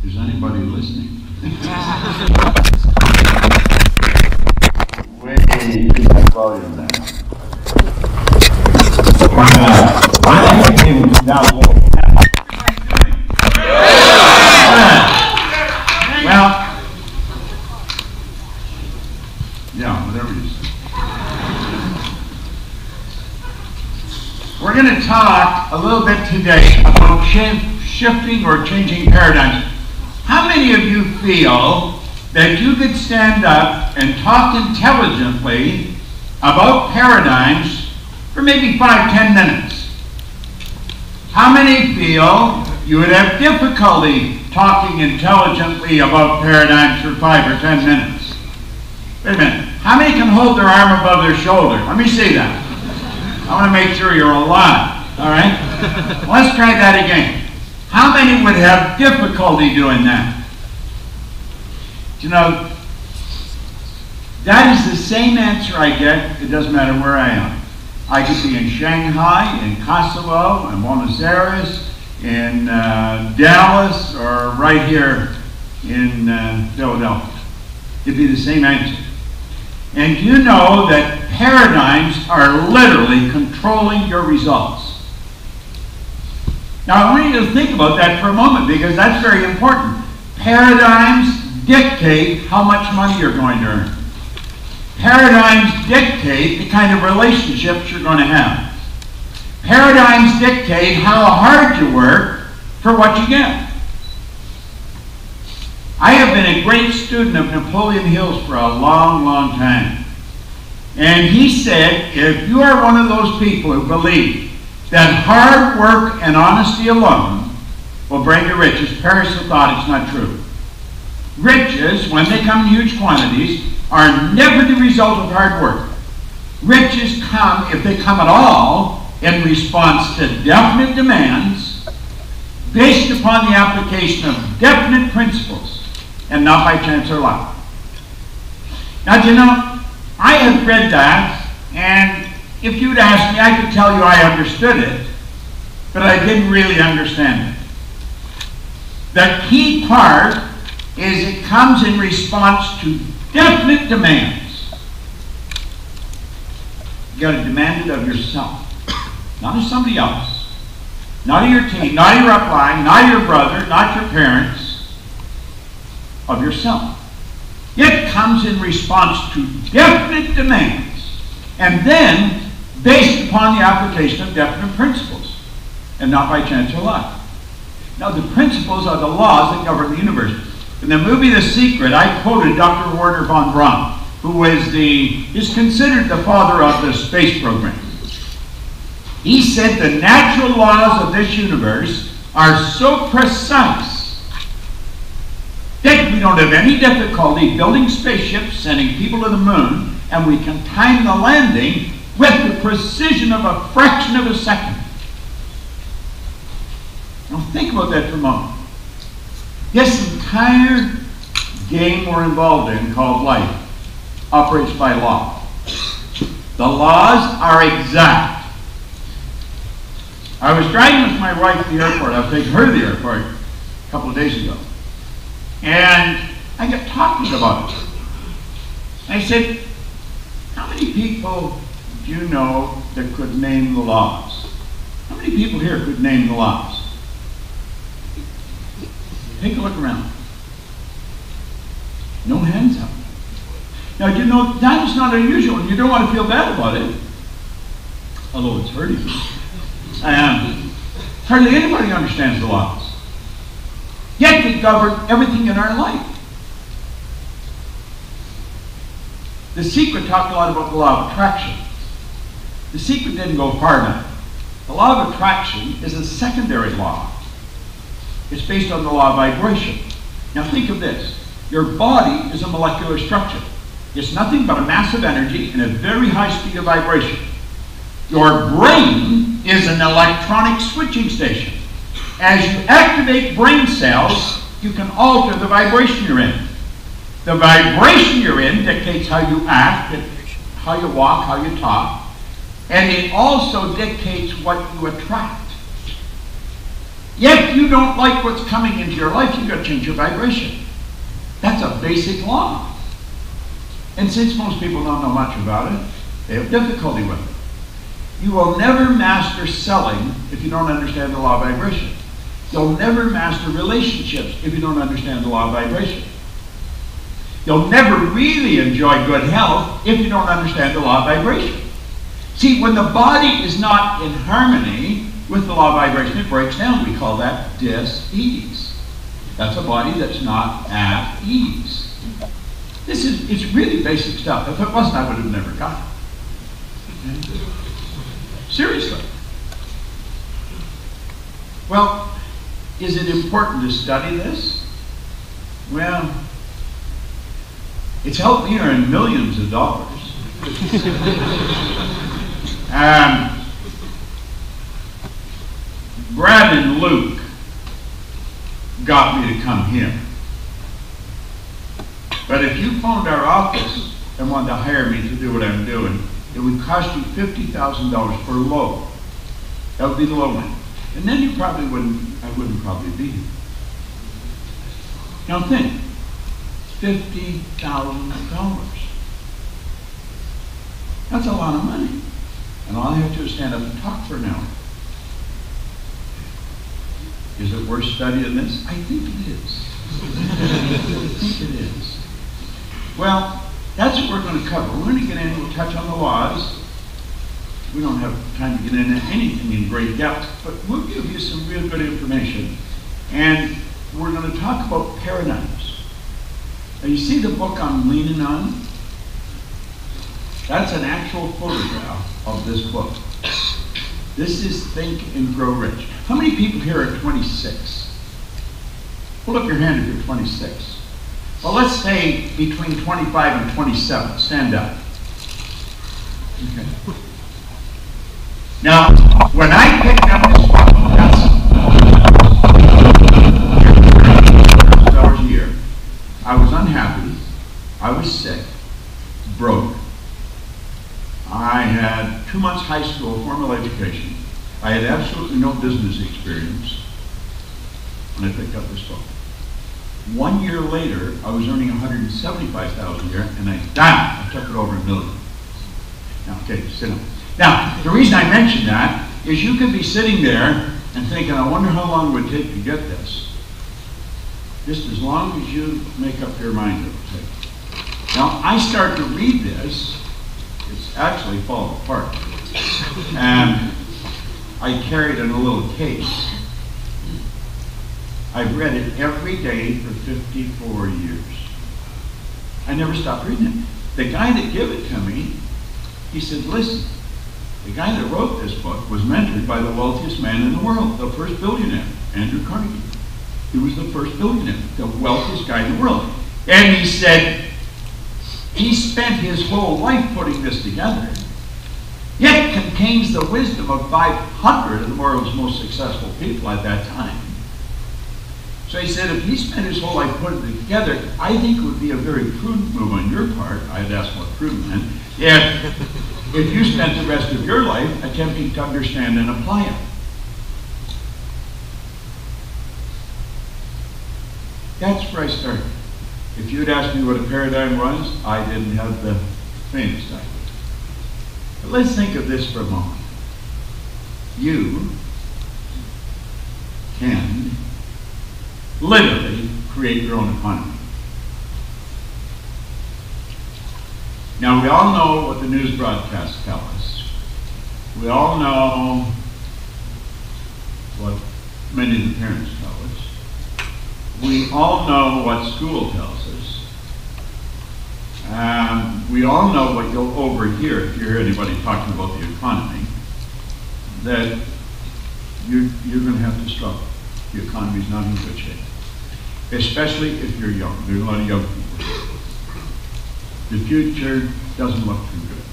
Is anybody listening? Way too much volume now. I think it was down a little. Well, yeah, whatever you say. We're going to talk a little bit today about shifting or changing paradigms. How many of you feel that you could stand up and talk intelligently about paradigms for maybe 5-10 minutes? How many feel you would have difficulty talking intelligently about paradigms for 5 or 10 minutes? Wait a minute. How many can hold their arm above their shoulder? Let me see that. I want to make sure you're alive. All right? Let's try that again. How many would have difficulty doing that? You know, that is the same answer I get. It doesn't matter where I am. I could be in Shanghai, in Kosovo, in Buenos Aires, in Dallas, or right here in Philadelphia. It'd be the same answer. And you know that paradigms are literally controlling your results. Now, I want you to think about that for a moment, because that's very important. Paradigms dictate how much money you're going to earn. Paradigms dictate the kind of relationships you're going to have. Paradigms dictate how hard you work for what you get. I have been a great student of Napoleon Hill's for a long, long time. And he said, if you are one of those people who believe that hard work and honesty alone will bring you riches, perish the thought it's not true. Riches, when they come in huge quantities, are never the result of hard work. Riches come, if they come at all, in response to definite demands based upon the application of definite principles and not by chance or luck. Now, you know, I have read that, and if you'd asked me, I could tell you I understood it, but I didn't really understand it. The key part is it comes in response to definite demands. You got to demand it of yourself, not of somebody else, not of your team, not of your upline, not your brother, not your parents, of yourself. It comes in response to definite demands, and then based upon the application of definite principles, and not by chance or luck. Now, the principles are the laws that govern the universe. In the movie The Secret, I quoted Dr. Werner von Braun, who is considered the father of the space program. He said the natural laws of this universe are so precise that we don't have any difficulty building spaceships, sending people to the moon, and we can time the landing with the precision of a fraction of a second. Now think about that for a moment. This entire game we're involved in, called life, operates by law. The laws are exact. I was driving with my wife to the airport. I was taking her to the airport a couple of days ago. And I got talking about it. I said, how many people do you know that could name the laws? How many people here could name the laws? Take a look around. No hands up. Now, you know, that is not unusual, and you don't want to feel bad about it, although it's hurting you. Hardly anybody understands the laws. Yet they govern everything in our life. The Secret talked a lot about the law of attraction. The Secret didn't go far enough. The law of attraction is a secondary law. It's based on the law of vibration. Now think of this. Your body is a molecular structure. It's nothing but a mass of energy and a very high speed of vibration. Your brain is an electronic switching station. As you activate brain cells, you can alter the vibration you're in. The vibration you're in dictates how you act, how you walk, how you talk, and it also dictates what you attract. If you don't like what's coming into your life, you've got to change your vibration. That's a basic law. And since most people don't know much about it, they have difficulty with it. You will never master selling if you don't understand the law of vibration. You'll never master relationships if you don't understand the law of vibration. You'll never really enjoy good health if you don't understand the law of vibration. See, when the body is not in harmony with the law of vibration, it breaks down. We call that dis-ease. That's a body that's not at ease. It's really basic stuff. If it wasn't, I would have never got it. Okay? Seriously. Well, is it important to study this? Well, it's helped me earn millions of dollars. Brad and Luke got me to come here. But if you phoned our office and wanted to hire me to do what I'm doing, it would cost you $50,000 for low. That would be the low end. And then I wouldn't probably be here. Now think, $50,000. That's a lot of money. And all I have to do is stand up and talk for an hour. Is it worth studying this? I think it is. I think it is. Well, that's what we're going to cover. We're going to get in, we'll touch on the laws. We don't have time to get into anything in great depth, but we'll give you some real good information. And we're going to talk about paradigms. Now, you see the book I'm leaning on? That's an actual photograph of this book. This is Think and Grow Rich. How many people here are 26? Hold up your hand if you're 26. Well, let's say between 25 and 27. Stand up. Okay. Now, when I picked up this book, that's hours a year, I was unhappy, I was sick, broke. I had 2 months high school formal education. I had absolutely no business experience when I picked up this book. 1 year later, I was earning $175,000 a year, and I took it over $1 million. Now, okay, sit down. Now, the reason I mention that is you could be sitting there and thinking, I wonder how long it would take to get this. Just as long as you make up your mind it will take. Now, I start to read this, it's actually falling apart. And I carry it in a little case. I've read it every day for 54 years. I never stopped reading it. The guy that gave it to me, he said, listen, the guy that wrote this book was mentored by the wealthiest man in the world, the first billionaire, Andrew Carnegie. He was the first billionaire, the wealthiest guy in the world. And he said, he spent his whole life putting this together, yet contains the wisdom of 500 of the world's most successful people at that time. So he said, if he spent his whole life putting it together, I think it would be a very prudent move on your part. I'd ask what prudent meant. If you spent the rest of your life attempting to understand and apply it. That's where I started. If you'd asked me what a paradigm was, I didn't have the faintest idea. But let's think of this for a moment. You can literally create your own economy. Now, we all know what the news broadcasts tell us. We all know what many of the parents tell us. We all know what school tells us. We all know what you'll overhear if you hear anybody talking about the economy, that you're going to have to struggle. The economy's not in good shape. Especially if you're young. There's a lot of young people here. The future doesn't look too good.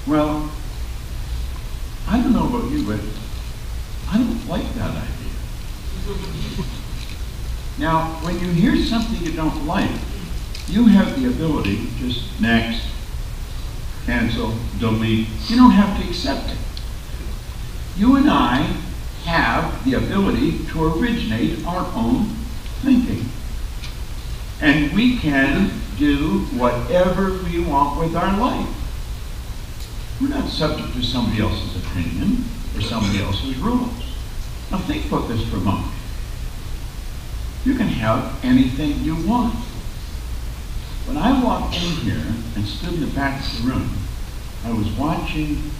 Well, I don't know about you, but I don't like that idea. Now, when you hear something you don't like, you have the ability to just next, cancel, delete. You don't have to accept it. You and I have the ability to originate our own thinking. And we can do whatever we want with our life. We're not subject to somebody else's opinion or somebody else's rules. Now think about this for a moment. You can have anything you want. When I walked in here and stood in the back of the room, I was watching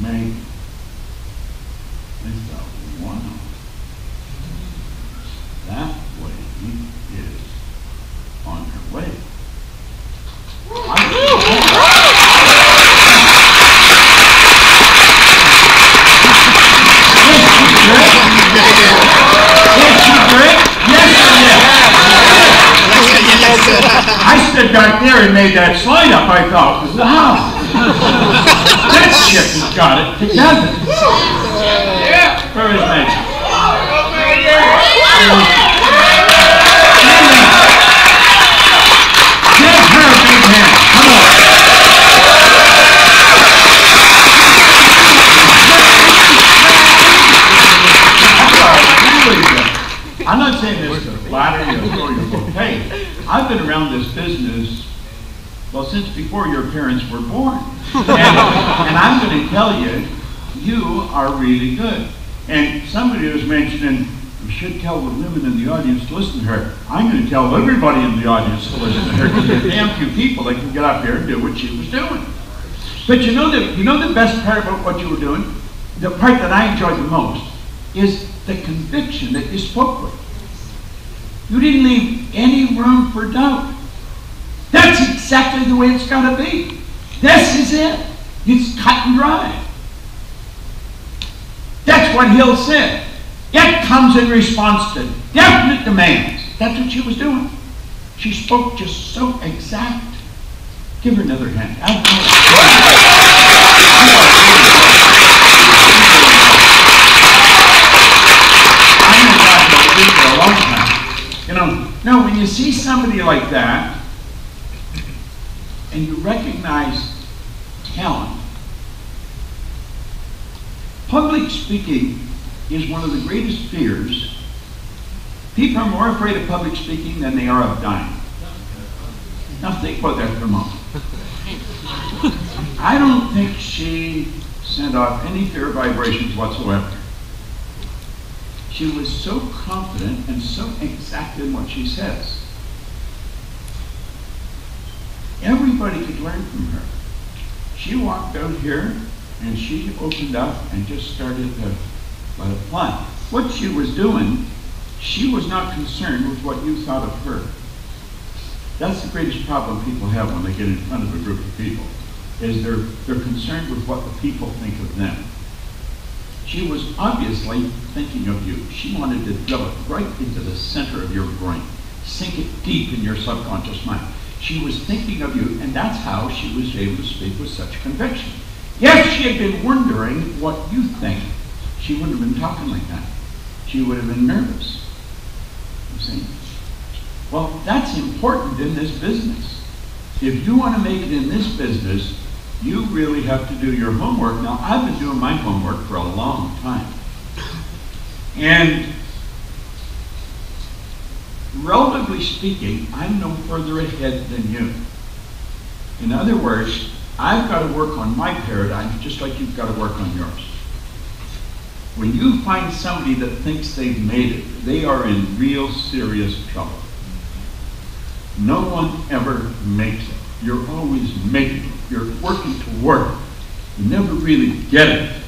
Maggie. I thought, wow, that lady is on her way. I stood back there and made that slide up. I thought, wow, that chick has got it together. Where is Maggie? Give her a big hand. Come on. I'm not saying this to flatter you or throw your bouquet. I've been around this business, well, since before your parents were born. And I'm going to tell you, you are really good. And somebody was mentioning, you should tell the women in the audience to listen to her. I'm going to tell everybody in the audience to listen to her, because there's damn few people that can get up here and do what she was doing. But you know the best part about what you were doing? The part that I enjoyed the most is the conviction that you spoke with. You didn't leave any room for doubt. That's exactly the way it's got to be. This is it. It's cut and dry. That's what Hill said. It comes in response to definite demands. That's what she was doing. She spoke just so exact. Give her another hand. Now, when you see somebody like that, and you recognize talent, public speaking is one of the greatest fears. People are more afraid of public speaking than they are of dying. Now think about that for a moment. I don't think she sent off any fear vibrations whatsoever. She was so confident and so exact in what she says. Everybody could learn from her. She walked out here and she opened up and just started to let it fly. What she was doing, she was not concerned with what you thought of her. That's the greatest problem people have when they get in front of a group of people, is they're concerned with what the people think of them. She was obviously thinking of you. She wanted to drill it right into the center of your brain, sink it deep in your subconscious mind. She was thinking of you, and that's how she was able to speak with such conviction. If she had been wondering what you think, she wouldn't have been talking like that. She would have been nervous. You see? Well, that's important in this business. If you want to make it in this business, you really have to do your homework. Now, I've been doing my homework for a long time. And relatively speaking, I'm no further ahead than you. In other words, I've got to work on my paradigm just like you've got to work on yours. When you find somebody that thinks they've made it, they are in real serious trouble. No one ever makes it. You're always making it. You're working toward it. You never really get it.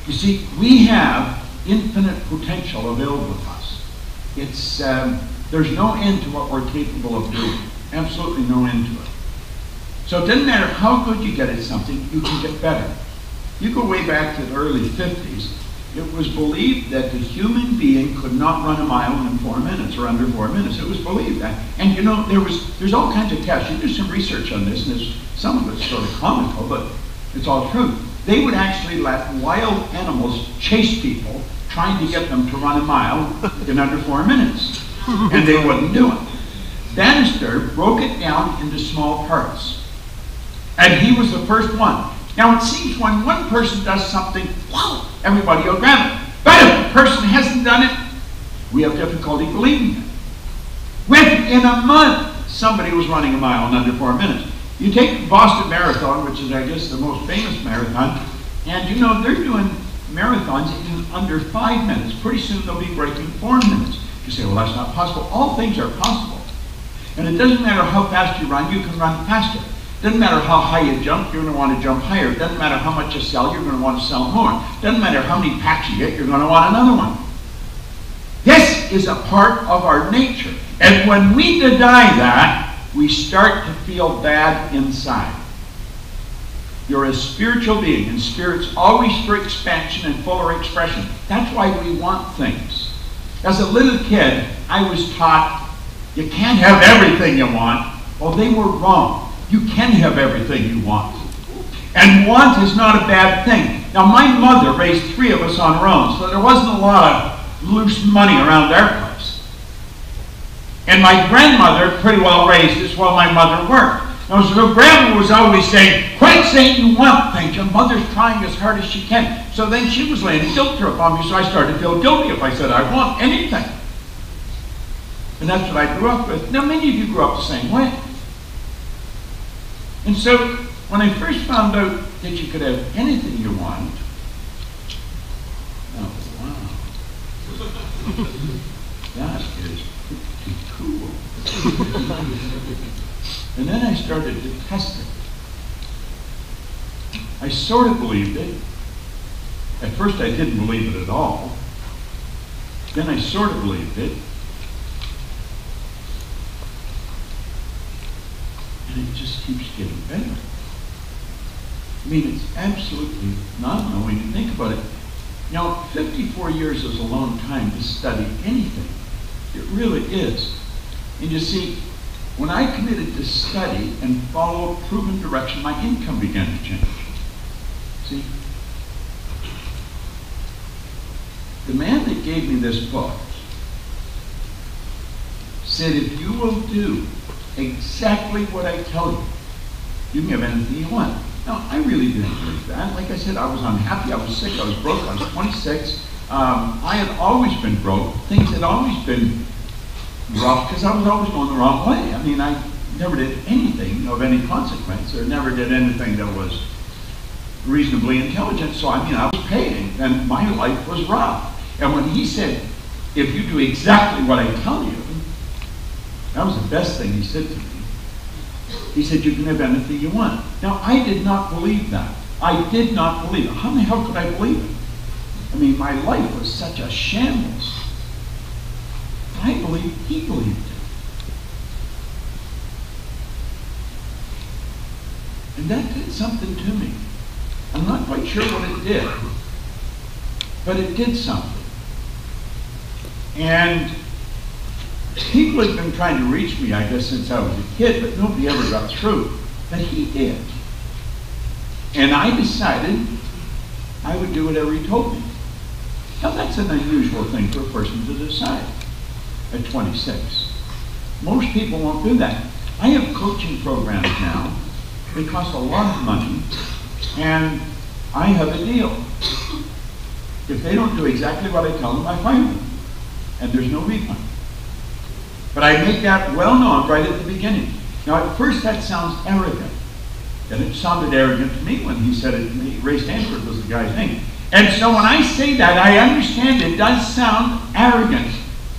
You see, we have infinite potential available to us. It's there's no end to what we're capable of doing. Absolutely no end to it. So it doesn't matter how good you get at something, you can get better. You go way back to the early 50s, it was believed that the human being could not run a mile in 4 minutes or under 4 minutes. It was believed that. And you know, there's all kinds of tests. You do some research on this, and some of it's sort of comical, but it's all true. They would actually let wild animals chase people, trying to get them to run a mile in under 4 minutes. And they wouldn't do it. Bannister broke it down into small parts. And he was the first one. Now it seems when one person does something, wow, everybody will grab it. But if the person hasn't done it, we have difficulty believing it. Within a month, somebody was running a mile in under 4 minutes. You take the Boston Marathon, which is, I guess, the most famous marathon, and you know, they're doing marathons in under 5 minutes. Pretty soon they'll be breaking 4 minutes. You say, well, that's not possible. All things are possible. And it doesn't matter how fast you run, you can run faster. It doesn't matter how high you jump, you're going to want to jump higher. It doesn't matter how much you sell, you're going to want to sell more. It doesn't matter how many packs you get, you're going to want another one. This is a part of our nature. And when we deny that, we start to feel bad inside. You're a spiritual being, and spirit's always for expansion and fuller expression. That's why we want things. As a little kid, I was taught, you can't have everything you want. Well, they were wrong. You can have everything you want. And want is not a bad thing. Now, my mother raised 3 of us on her own, so there wasn't a lot of loose money around our place. And my grandmother pretty well raised us while my mother worked. Now, so grandma was always saying, quit saying you want things. Your mother's trying as hard as she can. So then she was laying a guilt trip on me, so I started to feel guilty if I said I want anything. And that's what I grew up with. Now, many of you grew up the same way. And so, when I first found out that you could have anything you want, oh, wow. That is pretty cool. And then I started to test it. I sort of believed it. At first I didn't believe it at all. Then I sort of believed it. And it just keeps getting better. I mean, it's absolutely phenomenal when you think about it. Now, 54 years is a long time to study anything. It really is. And you see, when I committed to study and follow a proven direction, my income began to change. See? The man that gave me this book said, if you will do exactly what I tell you, you can have anything you want. Now, I really didn't believe that. Like I said, I was unhappy, I was sick, I was broke, I was 26. I had always been broke. Things had always been rough because I was always going the wrong way. I mean, I never did anything of any consequence or never did anything that was reasonably intelligent. So, I mean, I was paying and my life was rough. And when he said, if you do exactly what I tell you, that was the best thing he said to me. He said, you can have anything you want. Now, I did not believe that. I did not believe it. How the hell could I believe it? I mean, my life was such a shambles. I believe he believed it. And that did something to me. I'm not quite sure what it did, but it did something. And people had been trying to reach me, I guess, since I was a kid, but nobody ever got through. But he did. And I decided I would do whatever he told me. Now, that's an unusual thing for a person to decide at 26. Most people won't do that. I have coaching programs now. They cost a lot of money, and I have a deal. If they don't do exactly what I tell them, I fire them, and there's no refund. But I make that well known right at the beginning. Now, at first that sounds arrogant, and it sounded arrogant to me when he said it to me. Ray Stanford was the guy's name. And so when I say that, I understand it does sound arrogant.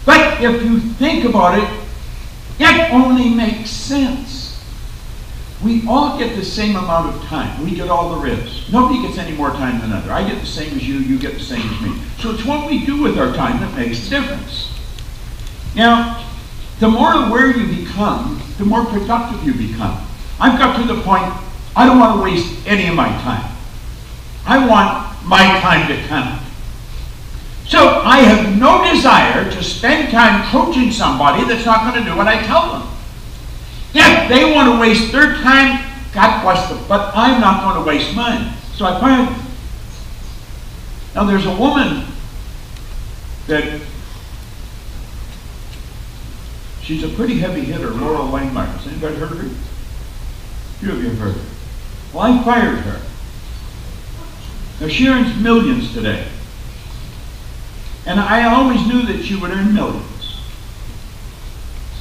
But if you think about it, it only makes sense. We all get the same amount of time. We get all there is. Nobody gets any more time than another. I get the same as you, you get the same as me. So it's what we do with our time that makes the difference. Now, the more aware you become, the more productive you become. I've got to the point, I don't want to waste any of my time. I want my time to count. So I have no desire to spend time coaching somebody that's not going to do what I tell them. If they want to waste their time, God bless them, but I'm not going to waste mine. So I fired them. Now there's a woman that, she's a pretty heavy hitter, Laurel Langmeyer. Has anybody heard of her? Few of you have heard of her. Well, I fired her. Now she earns millions today. And I always knew that she would earn millions.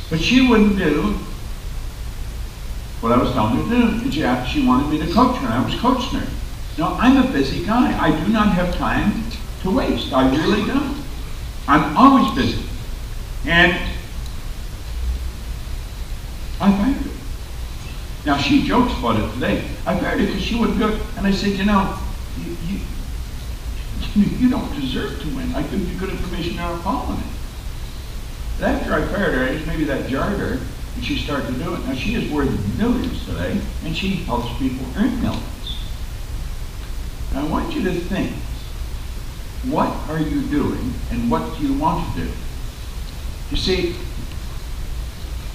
But she wouldn't do what I was telling her to do. And she wanted me to coach her, and I was coaching her. Now, I'm a busy guy. I do not have time to waste. I really don't. I'm always busy. And I fired her. Now, she jokes about it today. I fired her because she wouldn't do it. And I said, you know, you don't deserve to win. I give you good information, you're not following it. But after I fired her, I guess maybe that jarred her, and she started to do it. Now, she is worth millions today, and she helps people earn millions. Now, I want you to think, what are you doing, and what do you want to do? You see,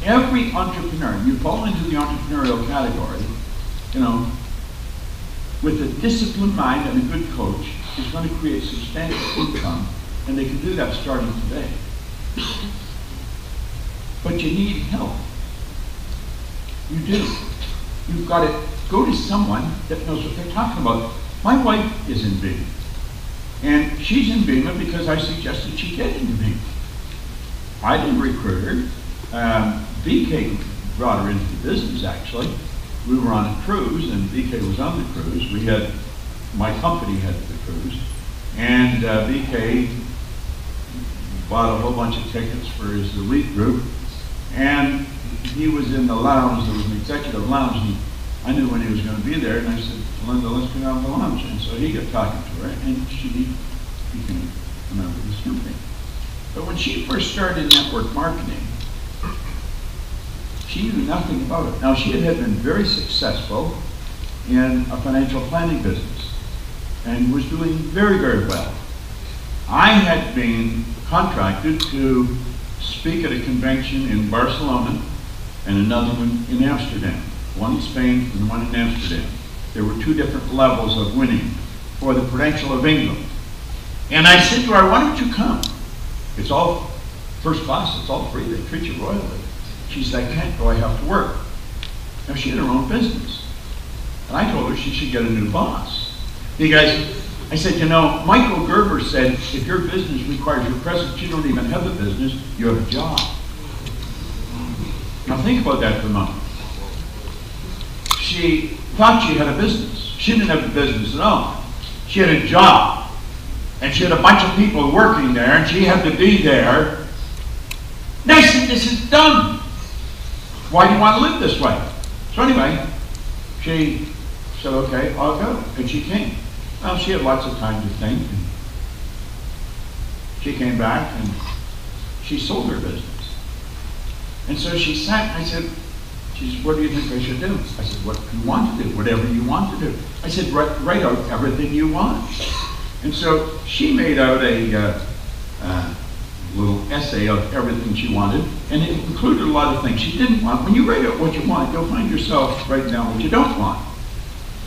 every entrepreneur, you fall into the entrepreneurial category, you know, with a disciplined mind and a good coach, is going to create substantial income, and they can do that starting today. But you need help. You do. You've got to go to someone that knows what they're talking about. My wife is in Beamer, and she's in Beamer because I suggested she get into Beamer. I didn't recruit her. BK brought her into the business, actually. We were on a cruise, and BK was on the cruise. My company had the cruise, and BK bought a whole bunch of tickets for his elite group, and he was in the lounge. There was an executive lounge, and I knew when he was going to be there, and I said, Linda, let's go down to the lounge. And so he got talking to her, and she became a member of this company. But when she first started network marketing, she knew nothing about it. Now, she had been very successful in a financial planning business and was doing very, very well. I had been contracted to speak at a convention in Barcelona and another one in Amsterdam, one in Spain and one in Amsterdam. There were two different levels of winning for the Prudential of England. And I said to her, why don't you come? It's all first class, it's all free, they treat you royally. She said, I can't go, I have to work. Now, she had her own business. And I told her she should get a new boss. Because I said, you know, Michael Gerber said, if your business requires your presence, you don't even have a business, you have a job. Now think about that for a moment. She thought she had a business. She didn't have a business at all. She had a job. And she had a bunch of people working there, and she had to be there. And I said, this is dumb. Why do you want to live this way? So anyway, she said, okay, I'll go. And she came. Well, she had lots of time to think. And she came back, and she sold her business. And so she sat, and I said, she said, what do you think I should do? I said, what do you want to do? Whatever you want to do. I said, write out everything you want. And so she made out a little essay of everything she wanted, and it included a lot of things she didn't want. When you write out what you want, you'll find yourself writing down what you don't want.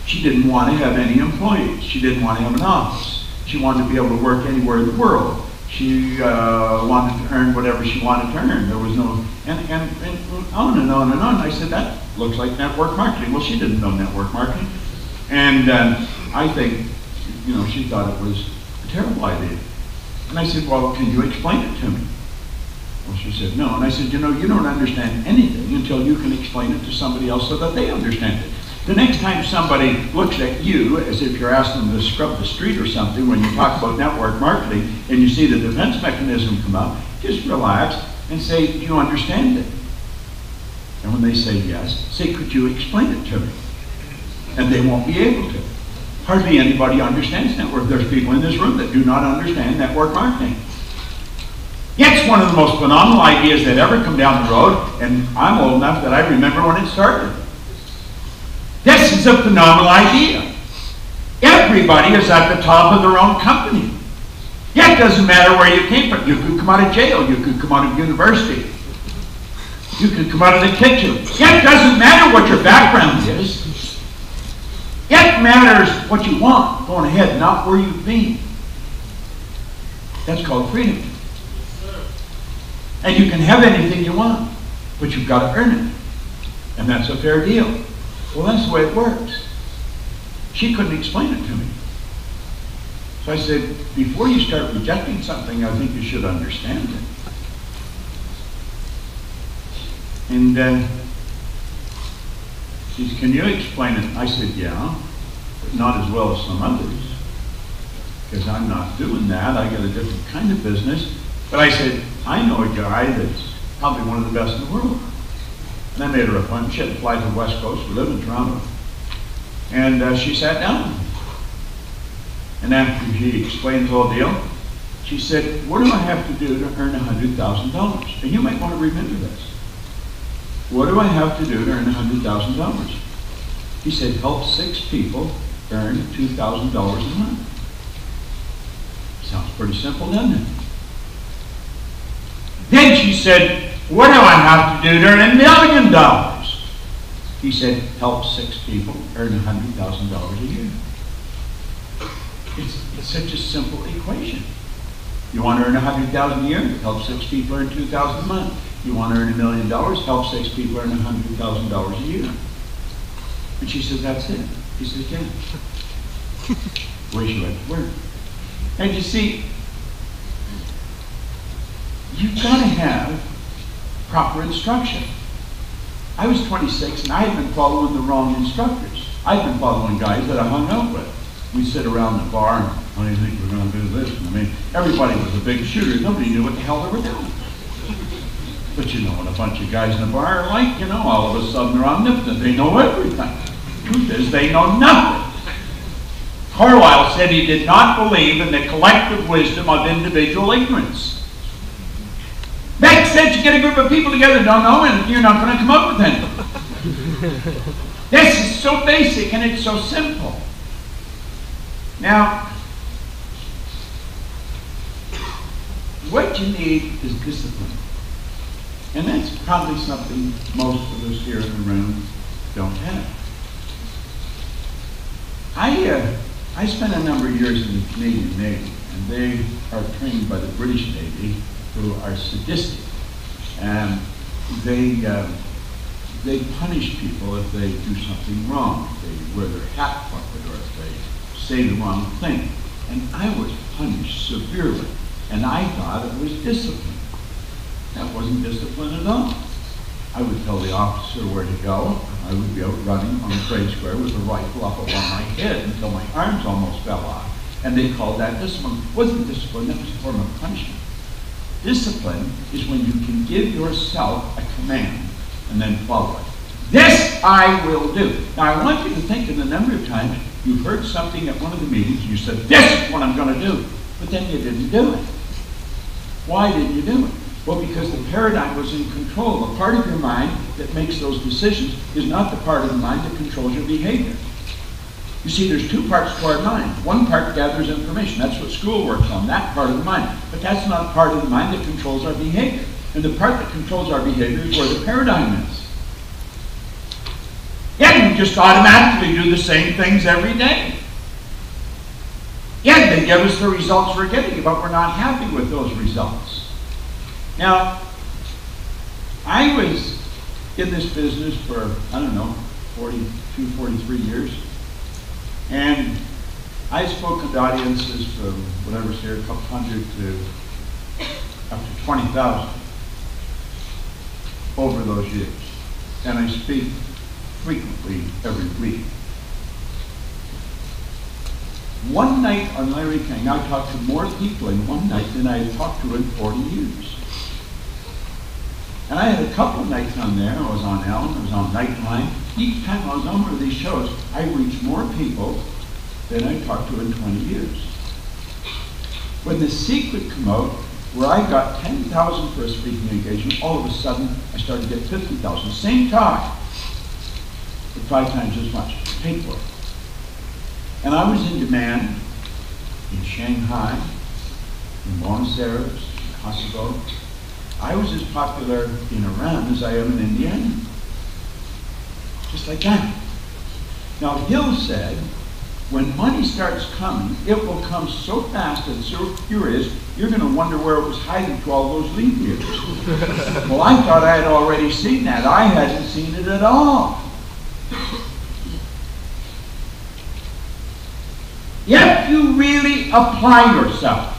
She didn't want to have any employees. She didn't want to have an office. She wanted to be able to work anywhere in the world. She wanted to earn whatever she wanted to earn. There was no, and on and on and on. I said, that looks like network marketing. Well, she didn't know network marketing. And I think, you know, she thought it was a terrible idea. And I said, well, can you explain it to me? Well, she said, no. And I said, you know, you don't understand anything until you can explain it to somebody else so that they understand it. The next time somebody looks at you as if you're asking them to scrub the street or something when you talk about network marketing and you see the defense mechanism come up, just relax and say, do you understand it? And when they say yes, say, could you explain it to me? And they won't be able to. Hardly anybody understands network. There's people in this room that do not understand network marketing. Yet it's one of the most phenomenal ideas that ever come down the road, and I'm old enough that I remember when it started. This is a phenomenal idea. Everybody is at the top of their own company. Yet it doesn't matter where you came from. You could come out of jail. You could come out of university. You could come out of the kitchen. Yet it doesn't matter what your background is. It matters what you want going ahead, not where you've been. That's called freedom. And you can have anything you want, but you've got to earn it. And that's a fair deal. Well, that's the way it works. She couldn't explain it to me. So I said, before you start rejecting something, I think you should understand it. And she said, can you explain it? I said, yeah, but not as well as some others, because I'm not doing that. I got a different kind of business. But I said, I know a guy that's probably one of the best in the world. And I made her an appointment. She had to fly to the West Coast. We live in Toronto. And she sat down. And after she explained the whole deal, she said, what do I have to do to earn $100,000? And you might want to remember this. What do I have to do to earn $100,000? He said, help 6 people earn $2,000 a month. Sounds pretty simple, doesn't it? Then she said, what do I have to do to earn $1 million? He said, help 6 people earn $100,000 a year. It's such a simple equation. You want to earn $100,000 a year? Help 6 people earn $2,000 a month. You want to earn $1 million? Help 6 people earn $100,000 a year. And she said, that's it. He said, yeah. Where she went to work. And you see, you've got to have proper instruction. I was 26 and I had been following the wrong instructors. I'd been following guys that I hung out with. We'd sit around the bar and, how do you think we're going to do this? And I mean, everybody was a big shooter. Nobody knew what the hell they were doing. But you know what a bunch of guys in the bar are like, you know, all of a sudden they're omnipotent. They know everything. Truth is, they know nothing. Carlyle said he did not believe in the collective wisdom of individual ignorance. Makes sense. You get a group of people together don't know, and you're not going to come up with anything. This is so basic and it's so simple. Now, what you need is discipline. And that's probably something most of us here in the room don't have. I spent a number of years in the Canadian Navy, and they are trained by the British Navy, who are sadistic. And they punish people if they do something wrong, if they wear their hat crooked, or if they say the wrong thing. And I was punished severely, and I thought it was discipline. That wasn't discipline at all. I would tell the officer where to go. I would be out running on the parade square with a rifle up above my head until my arms almost fell off. And they called that discipline. It wasn't discipline, that was a form of punishment. Discipline is when you can give yourself a command and then follow it. This I will do. Now I want you to think of the number of times you've heard something at one of the meetings and you said, this is what I'm going to do. But then you didn't do it. Why didn't you do it? Well, because the paradigm was in control. The part of your mind that makes those decisions is not the part of the mind that controls your behavior. You see, there's 2 parts to our mind. One part gathers information. That's what school works on, that part of the mind. But that's not part of the mind that controls our behavior. And the part that controls our behavior is where the paradigm is. Yeah, we just automatically do the same things every day. Yeah, they give us the results we're getting, but we're not happy with those results. Now, I was in this business for, I don't know, 42, 43 years. And I spoke to audiences from whatever's here, a couple hundred to up to 20,000 over those years. And I speak frequently every week. One night on Larry King, I talked to more people in one night than I had talked to in 40 years. And I had a couple of nights on there. I was on Ellen, I was on Nightline. Each time I was on one of these shows, I reached more people than I talked to in 20 years. When The Secret came out, where I got 10,000 for a speaking engagement, all of a sudden I started to get 50,000. Same time, but 5 times as much. Paid for it. And I was in demand in Shanghai, in Buenos Aires, in Kosovo. I was as popular in Iran as I am in Indiana. Just like that. Now, Hill said, when money starts coming, it will come so fast and so furious, you're going to wonder where it was hiding to all those leap years. Well, I thought I had already seen that. I hadn't seen it at all. If you really apply yourself.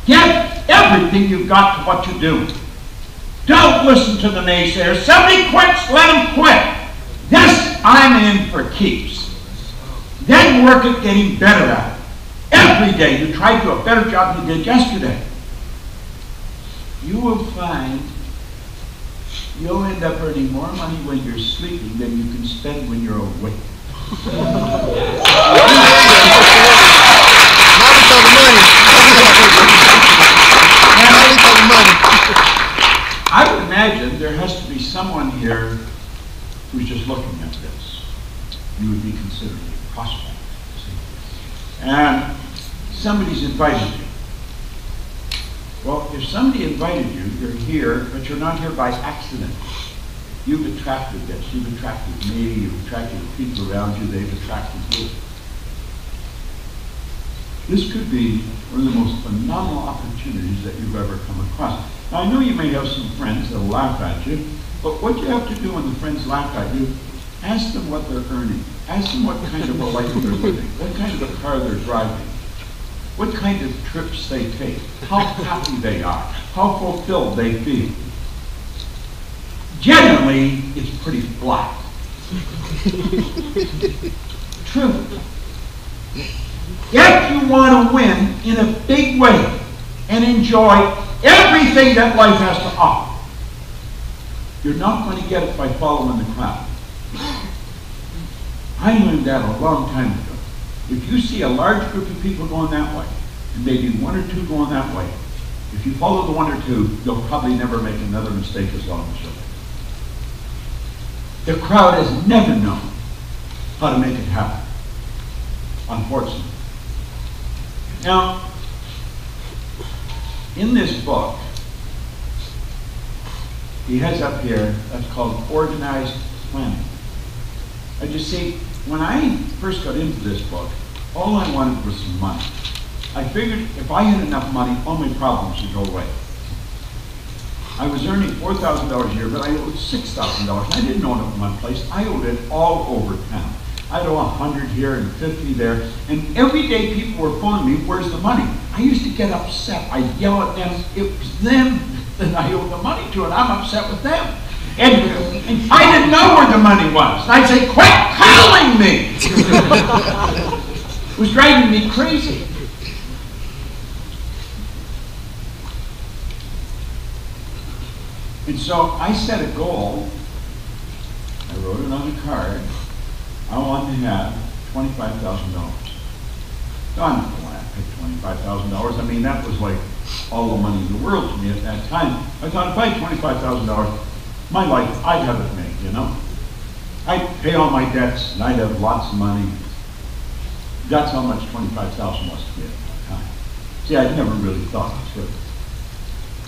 Give everything you've got to what you do. Don't listen to the naysayers. Somebody quits, let them quit. This I'm in for keeps. Then work at getting better at it. Every day you try to do a better job than you did yesterday. You will find you'll end up earning more money when you're sleeping than you can spend when you're awake. I would imagine there has to be someone here who's just looking at this. You would be considered a prospect. And somebody's invited you. Well, if somebody invited you, you're here, but you're not here by accident. You've attracted this. You've attracted me. You've attracted the people around you. They've attracted you. This could be one of the most phenomenal opportunities that you've ever come across. Now, I know you may have some friends that will laugh at you, but what you have to do when the friends laugh at you, ask them what they're earning. Ask them what kind of a life they're living, what kind of a car they're driving, what kind of trips they take, how happy they are, how fulfilled they feel. Generally, it's pretty flat. True. If you want to win in a big way and enjoy everything that life has to offer, you're not going to get it by following the crowd. I learned that a long time ago. If you see a large group of people going that way, and maybe one or two going that way, if you follow the one or two, you'll probably never make another mistake as long as you live. The crowd has never known how to make it happen, unfortunately. Now, in this book, he has up here that's called Organized Planning. And you see, when I first got into this book, all I wanted was some money. I figured if I had enough money, all my problems would go away. I was earning $4,000 a year, but I owed $6,000. I didn't own it in one place. I owed it all over town. I'd owe 100 here and 50 there. And every day people were phoning me, where's the money? I used to get upset. I'd yell at them. It was them that I owed the money to, and I'm upset with them. And I didn't know where the money was. And I'd say, quit calling me! It was driving me crazy. And so I set a goal. I wrote it on a card. I wanted to have $25,000. So I'm not going to pick $25,000. I mean, that was like all the money in the world to me at that time. I thought if I had $25,000, my life, I'd have it made, you know. I'd pay all my debts, and I'd have lots of money. That's how much $25,000 was to me at that time. See, I'd never really thought it would.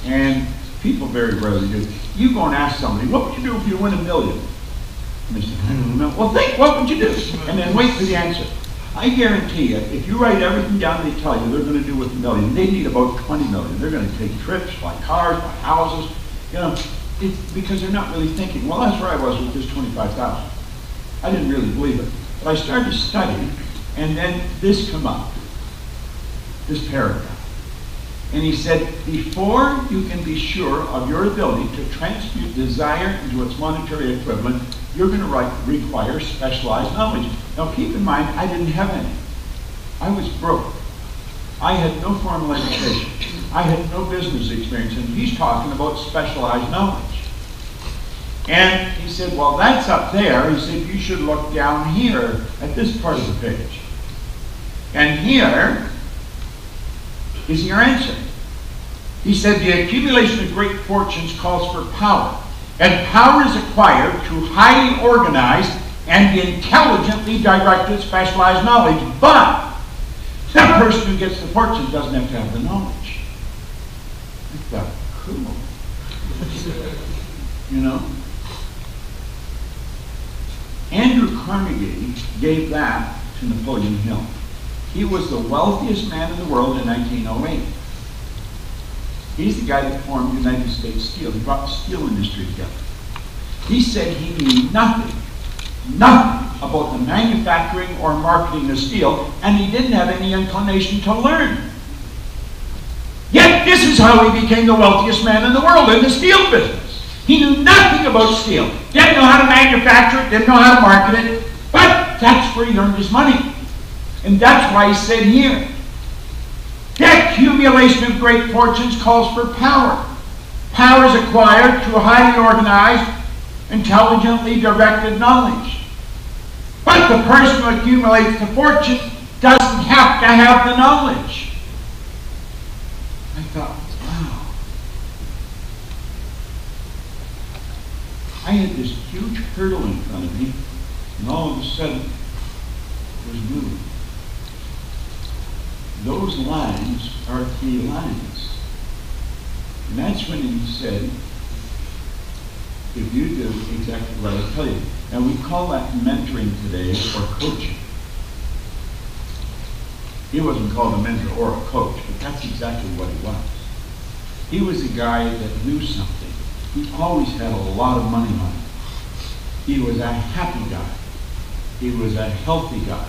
And people very rarely do. You go and ask somebody, what would you do if you win $1 million? And they say, I don't know. Well, think, what would you do? And then wait for the answer. I guarantee you, if you write everything down they tell you they're going to do with $1 million, they need about 20 million. They're going to take trips, buy cars, buy houses, you know, because they're not really thinking, well, that's where I was with this 25,000. I didn't really believe it. But I started to study, and then this came up, this paragraph. And he said, before you can be sure of your ability to transmute desire into its monetary equivalent, you're going to require specialized knowledge. Now keep in mind, I didn't have any. I was broke. I had no formal education. I had no business experience, and he's talking about specialized knowledge. And he said, well, that's up there. He said, you should look down here at this part of the page. And here is your answer. He said, the accumulation of great fortunes calls for power. And power is acquired through highly organized and intelligently directed specialized knowledge. But the person who gets the fortune doesn't have to have the knowledge. That's cool. You know? Andrew Carnegie gave that to Napoleon Hill. He was the wealthiest man in the world in 1908. He's the guy that formed United States Steel. He brought the steel industry together. He said he knew nothing about the manufacturing or marketing of steel, and he didn't have any inclination to learn. Yet this is how he became the wealthiest man in the world in the steel business. He knew nothing about steel, didn't know how to manufacture it, didn't know how to market it, but that's where he earned his money. And that's why he said here, the accumulation of great fortunes calls for power. Power is acquired through highly organized, intelligently directed knowledge. But the person who accumulates the fortune doesn't have to have the knowledge. I thought, wow. I had this huge hurdle in front of me, and all of a sudden, it was moving. Those lines are 3 lines. And that's when he said, if you do exactly what I tell you. Now we call that mentoring today or coaching. He wasn't called a mentor or a coach, but that's exactly what he was. He was a guy that knew something. He always had a lot of money on him. He was a happy guy. He was a healthy guy.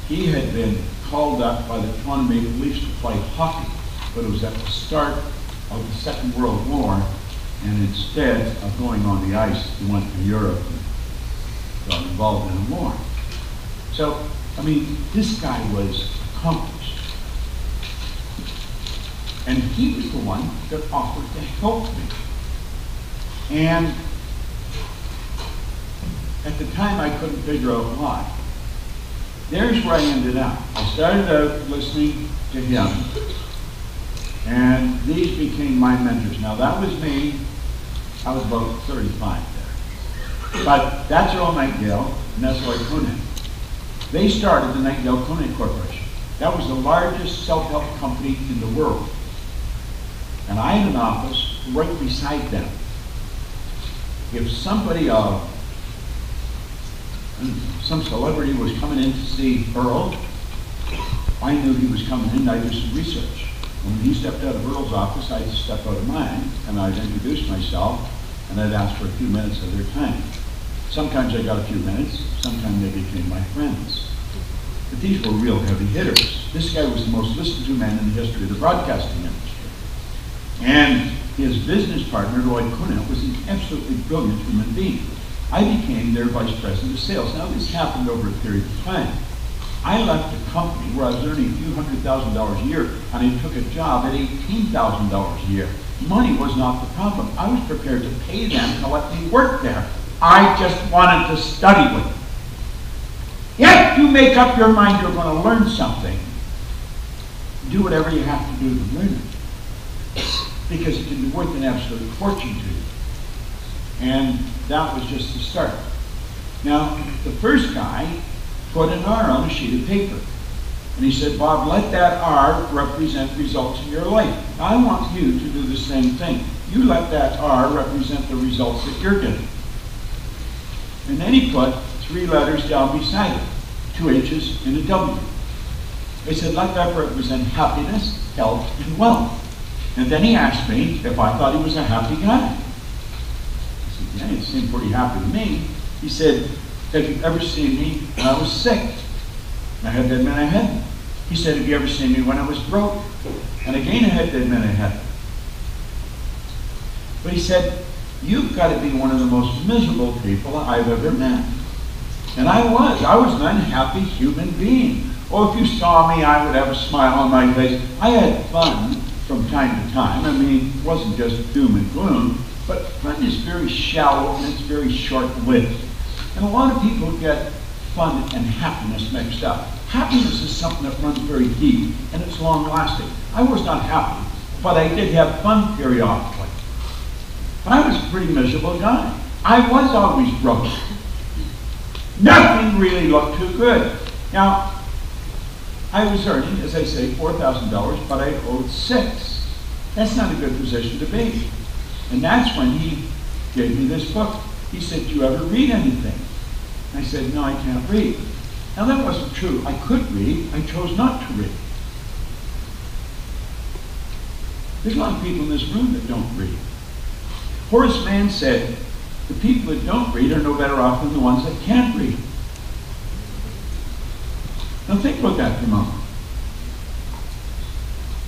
He had been called up by the Toronto Maple Leafs to play hockey, but it was at the start of the Second World War, and instead of going on the ice, he went to Europe and got involved in a war. So, I mean, this guy was accomplished. And he was the one that offered to help me. And at the time, I couldn't figure out why. There's where I ended up. I started out listening to him, and these became my mentors. Now that was me. I was about 35 there. But that's Earl Nightingale, and that's Lloyd Conant. They started the Nightingale-Conant Corporation. That was the largest self-help company in the world. And I had an office right beside them. If somebody some celebrity was coming in to see Earl, I knew he was coming in, I'd do some research. When he stepped out of Earl's office, I'd step out of mine, and I'd introduce myself, and I'd ask for a few minutes of their time. Sometimes I got a few minutes, sometimes they became my friends. But these were real heavy hitters. This guy was the most listened to man in the history of the broadcasting industry. And his business partner, Lloyd Conant, was an absolutely brilliant human being. I became their vice president of sales. Now this happened over a period of time. I left a company where I was earning a few $100,000 a year, and I took a job at $18,000 a year. Money was not the problem. I was prepared to pay them to let me work there. I just wanted to study with them. If you make up your mind you're going to learn something, do whatever you have to do to learn it. Because it can be worth an absolute fortune to you. And that was just the start. Now, the first guy put an R on a sheet of paper. And he said, Bob, let that R represent results in your life. I want you to do the same thing. You let that R represent the results that you're getting. And then he put 3 letters down beside it, 2 H's and a W. He said, let that represent happiness, health, and wealth. And then he asked me if I thought he was a happy guy. I said, yeah, he seemed pretty happy to me. He said, have you ever seen me when I was sick? And I had to admit I hadn't. He said, have you ever seen me when I was broke? And again I had to admit I hadn't. But he said, you've got to be one of the most miserable people I've ever met. And I was. I was an unhappy human being. Oh, if you saw me, I would have a smile on my face. I had fun from time to time. I mean, it wasn't just doom and gloom. But fun is very shallow and it's very short-lived. And a lot of people get fun and happiness mixed up. Happiness is something that runs very deep and it's long-lasting. I was not happy, but I did have fun periodically. But I was a pretty miserable guy. I was always broke. Nothing really looked too good. Now, I was earning, as I say, $4,000, but I owed $6,000. That's not a good position to be. And that's when he gave me this book. He said, do you ever read anything? I said, no, I can't read. Now that wasn't true. I could read. I chose not to read. There's a lot of people in this room that don't read. Horace Mann said, the people that don't read are no better off than the ones that can't read. Now think about that for a moment.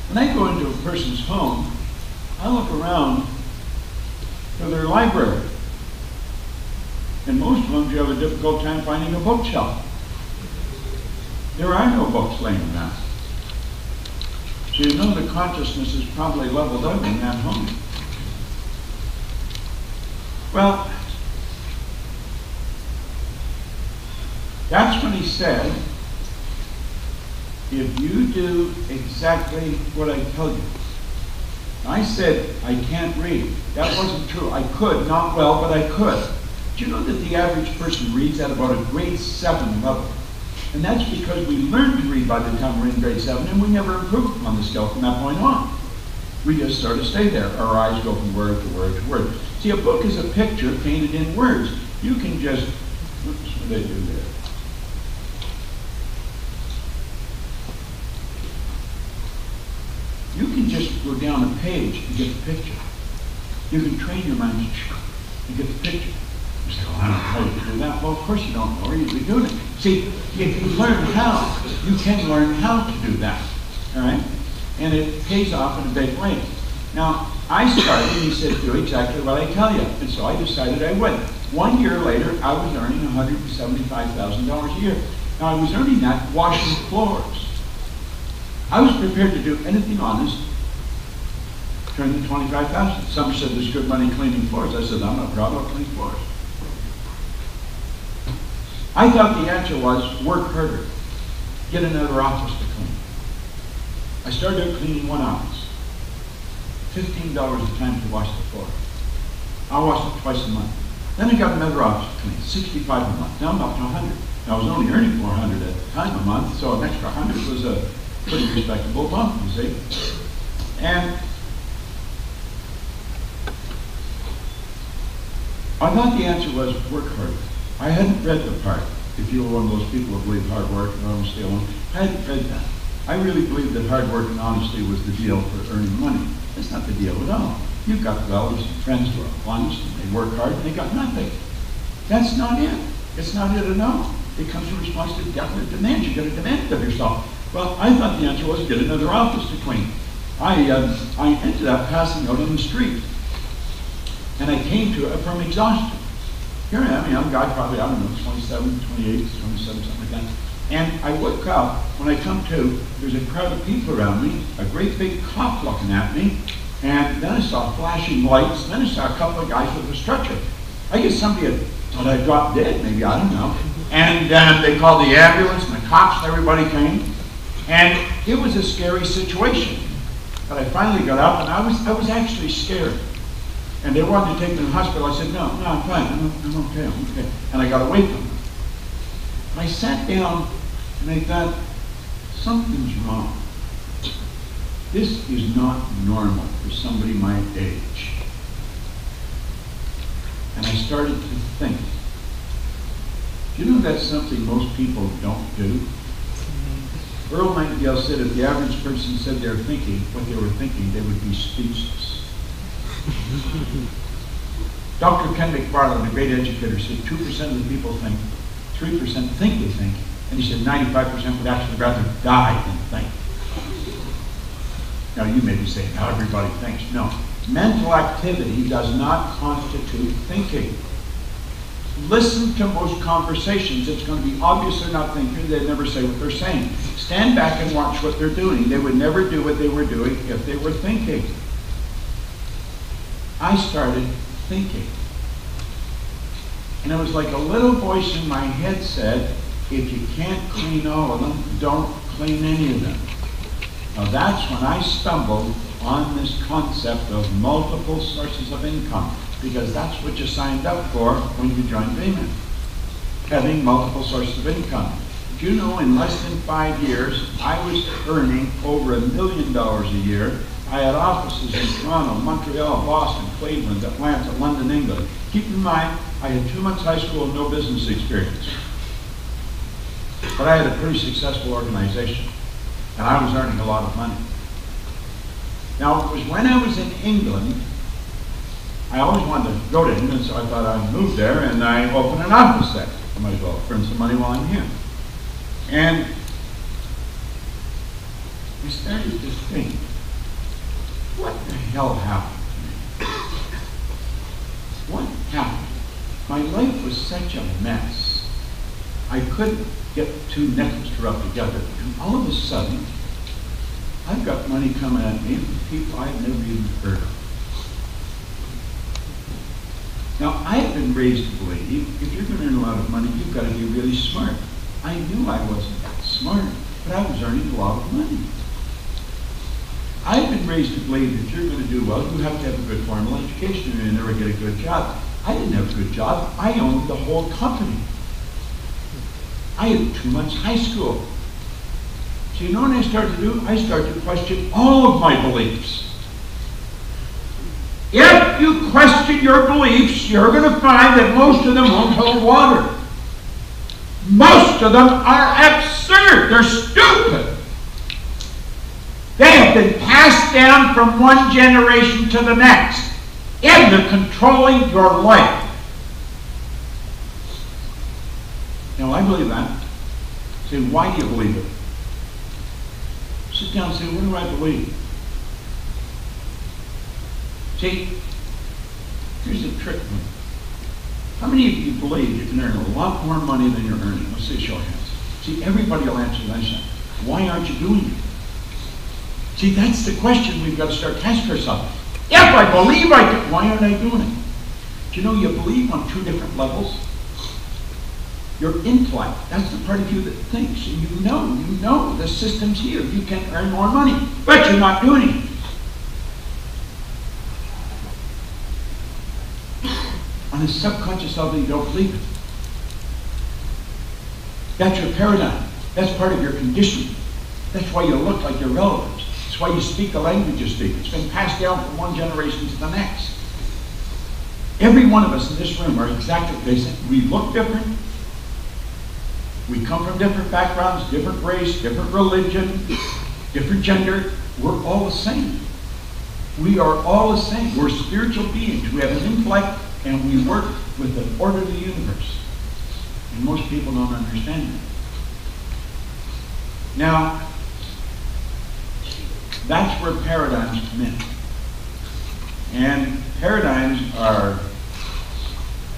When I go into a person's home, I look around for their library. In most homes, you have a difficult time finding a bookshelf. There are no books laying around. So you know the consciousness is probably leveled out in that home. Well, that's when he said, if you do exactly what I tell you. I said, I can't read. That wasn't true. I could, not well, but I could. Do you know that the average person reads at about a grade 7 level? And that's because we learned to read by the time we're in grade 7, and we never improved on the skill from that point on. We just sort of stay there. Our eyes go from word to word to word. See, a book is a picture painted in words. You can just, oops, what did I do there? You can just go down a page and get the picture. You can train your mind to get the picture. You say, well, I don't know how you do that. Well, of course you don't know, or you'd be doing it. See, if you learn how, you can learn how to do that. All right? And it pays off in a big way. Now, I started, and he said, do exactly what I tell you. And so I decided I would. 1 year later, I was earning $175,000 a year. Now, I was earning that washing floors. I was prepared to do anything honest, turn the $25,000. Some said there's good money cleaning floors. I said, I'm not proud of cleaning floors. I thought the answer was work harder, get another office to clean. I started out cleaning one office, $15 a time to wash the floor. I washed it twice a month. Then I got another office to clean, $65 a month. Now I'm up to $100. Now I was only earning $400 at the time a month, so an extra $100 was a pretty respectable bump, you see. And I thought the answer was work harder. I hadn't read the part. If you were one of those people who believe hard work and honesty alone, I hadn't read that. I really believed that hard work and honesty was the deal for earning money. That's not the deal at all. You've got relatives and friends who are honest and they work hard and they got nothing. That's not it. It's not it at all. It comes in response to definite demands. You've got to demand it of yourself. Well, I thought the answer was get another office to clean. I ended up passing out on the street. And I came to it from exhaustion. Here I am, a young guy, probably, I don't know, 27, 28, 27, something like that. And I woke up, when I come to, there's a crowd of people around me, a great big cop looking at me, and then I saw flashing lights, and then I saw a couple of guys with a stretcher. I guess somebody had thought I dropped dead, maybe, I don't know. And they called the ambulance, and the cops, and everybody came. And it was a scary situation. But I finally got up, and I was actually scared. And they wanted to take me to the hospital. I said, no, I'm fine. I'm okay. And I got away from them. And I sat down, and I thought, something's wrong. This is not normal for somebody my age. And I started to think. Do you know that's something most people don't do? Earl Nightingale said if the average person said they were thinking what they were thinking, they would be speechless. Dr. Ken McFarland, a great educator, said 2% of the people think, 3% think they think, and he said 95% would actually rather die than think. Now you may be saying, not everybody thinks. No. Mental activity does not constitute thinking. Listen to most conversations. It's going to be obvious they're not thinking. They never say what they're saying. Stand back and watch what they're doing. They would never do what they were doing if they were thinking. I started thinking. And it was like a little voice in my head said, if you can't clean all of them, don't clean any of them. Now that's when I stumbled on this concept of multiple sources of income, because that's what you signed up for when you joined Beeman, having multiple sources of income. Do you know in less than 5 years, I was earning over $1 million a year. I had offices in Toronto, Montreal, Boston, Cleveland, Atlanta, London, England. Keep in mind, I had 2 months high school and no business experience. But I had a pretty successful organization, and I was earning a lot of money. Now, it was when I was in England I always wanted to go to him, and so I thought I'd move there, and I opened an office there. I might as well earn some money while I'm here. And I started to think, what the hell happened to me? What happened? My life was such a mess. I couldn't get two nickels to rub together. And all of a sudden, I've got money coming at me from people I've never even heard of. Now, I have been raised to believe if you're going to earn a lot of money, you've got to be really smart. I knew I wasn't that smart, but I was earning a lot of money. I've been raised to believe that if you're going to do well, you have to have a good formal education or you'll never get a good job. I didn't have a good job. I owned the whole company. I had 2 months high school. So you know what I started to do? I started to question all of my beliefs. If you question your beliefs, you're going to find that most of them won't hold water. Most of them are absurd. They're stupid. They have been passed down from one generation to the next into controlling your life. Now, I believe that. Say, why do you believe it? Sit down and say, what do I believe? See, here's the trick. How many of you believe you can earn a lot more money than you're earning? Let's see, show of hands. See, everybody will answer that. Why aren't you doing it? See, that's the question we've got to start asking ourselves. If I believe I can, why aren't I doing it? Do you know you believe on 2 different levels? Your intellect, that's the part of you that thinks, and you know the system's here. You can earn more money, but you're not doing it. On a subconscious level, you don't believe it. That's your paradigm. That's part of your conditioning. That's why you look like your relatives. That's why you speak the language you speak. It's been passed down from one generation to the next. Every one of us in this room are exactly the same. We look different. We come from different backgrounds, different race, different religion, different gender. We're all the same. We are all the same. We're spiritual beings. We have an intellect, and we work with the order of the universe. And most people don't understand that. Now, that's where paradigms come in. And paradigms are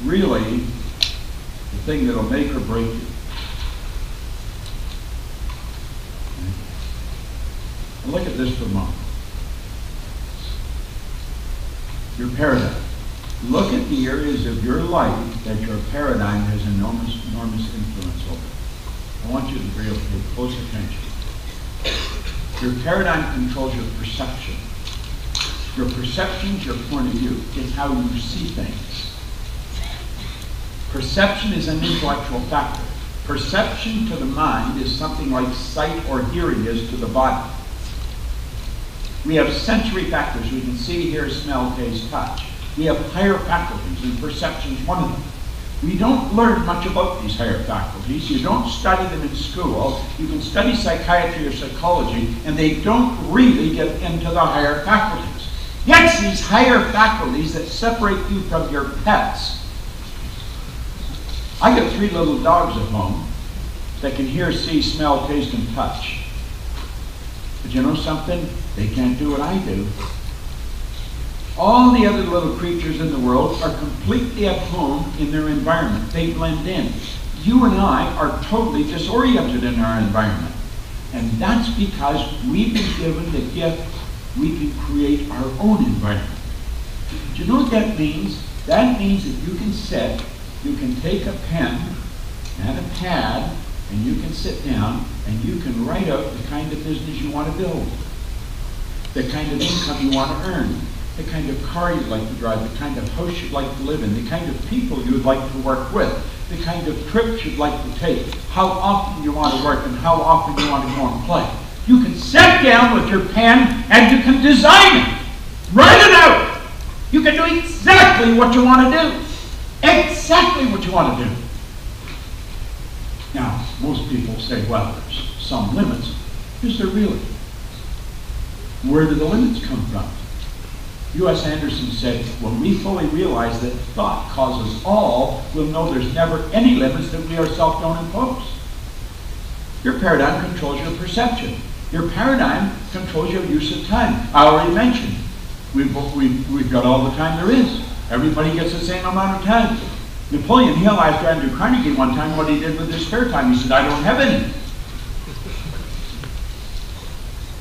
really the thing that'll make or break you. Now look at this for a moment. Your paradigm. Look at the areas of your life that your paradigm has enormous influence over. I want you to pay close attention. Your paradigm controls your perception. Your perception is your point of view. It's how you see things. Perception is an intellectual factor. Perception to the mind is something like sight or hearing is to the body. We have sensory factors. We can see, hear, smell, taste, touch. We have higher faculties, and perception is one of them. We don't learn much about these higher faculties. You don't study them in school. You can study psychiatry or psychology, and they don't really get into the higher faculties. Yet it's these higher faculties that separate you from your pets. I got 3 little dogs at home that can hear, see, smell, taste, and touch. But you know something? They can't do what I do. All the other little creatures in the world are completely at home in their environment. They blend in. You and I are totally disoriented in our environment. And that's because we've been given the gift we can create our own environment. Do you know what that means? That means that you can sit, you can take a pen and a pad, and you can sit down and you can write out the kind of business you want to build, the kind of income you want to earn, the kind of car you'd like to drive, the kind of house you'd like to live in, the kind of people you'd like to work with, the kind of trips you'd like to take, how often you want to work, and how often you want to go and play. You can sit down with your pen and you can design it. Write it out. You can do exactly what you want to do. Exactly what you want to do. Now, most people say, well, there's some limits. Is there really? Where do the limits come from? U.S. Anderson said, when we fully realize that thought causes all, we'll know there's never any limits that we ourselves don't impose. Your paradigm controls your perception. Your paradigm controls your use of time. I already mentioned, we've got all the time there is. Everybody gets the same amount of time. Napoleon Hill asked Andrew Carnegie one time what he did with his spare time. He said, I don't have any.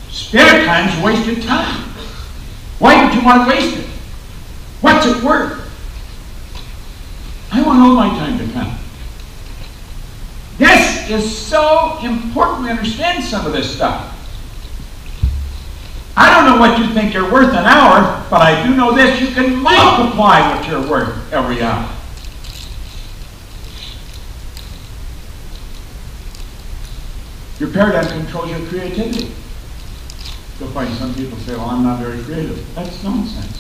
Spare time's wasted time. Why would you want to waste it? What's it worth? I want all my time to count. This is so important we understand some of this stuff. I don't know what you think you're worth an hour, but I do know this. You can multiply what you're worth every hour. Your paradigm controls your creativity. You'll find some people say, well, I'm not very creative. That's nonsense.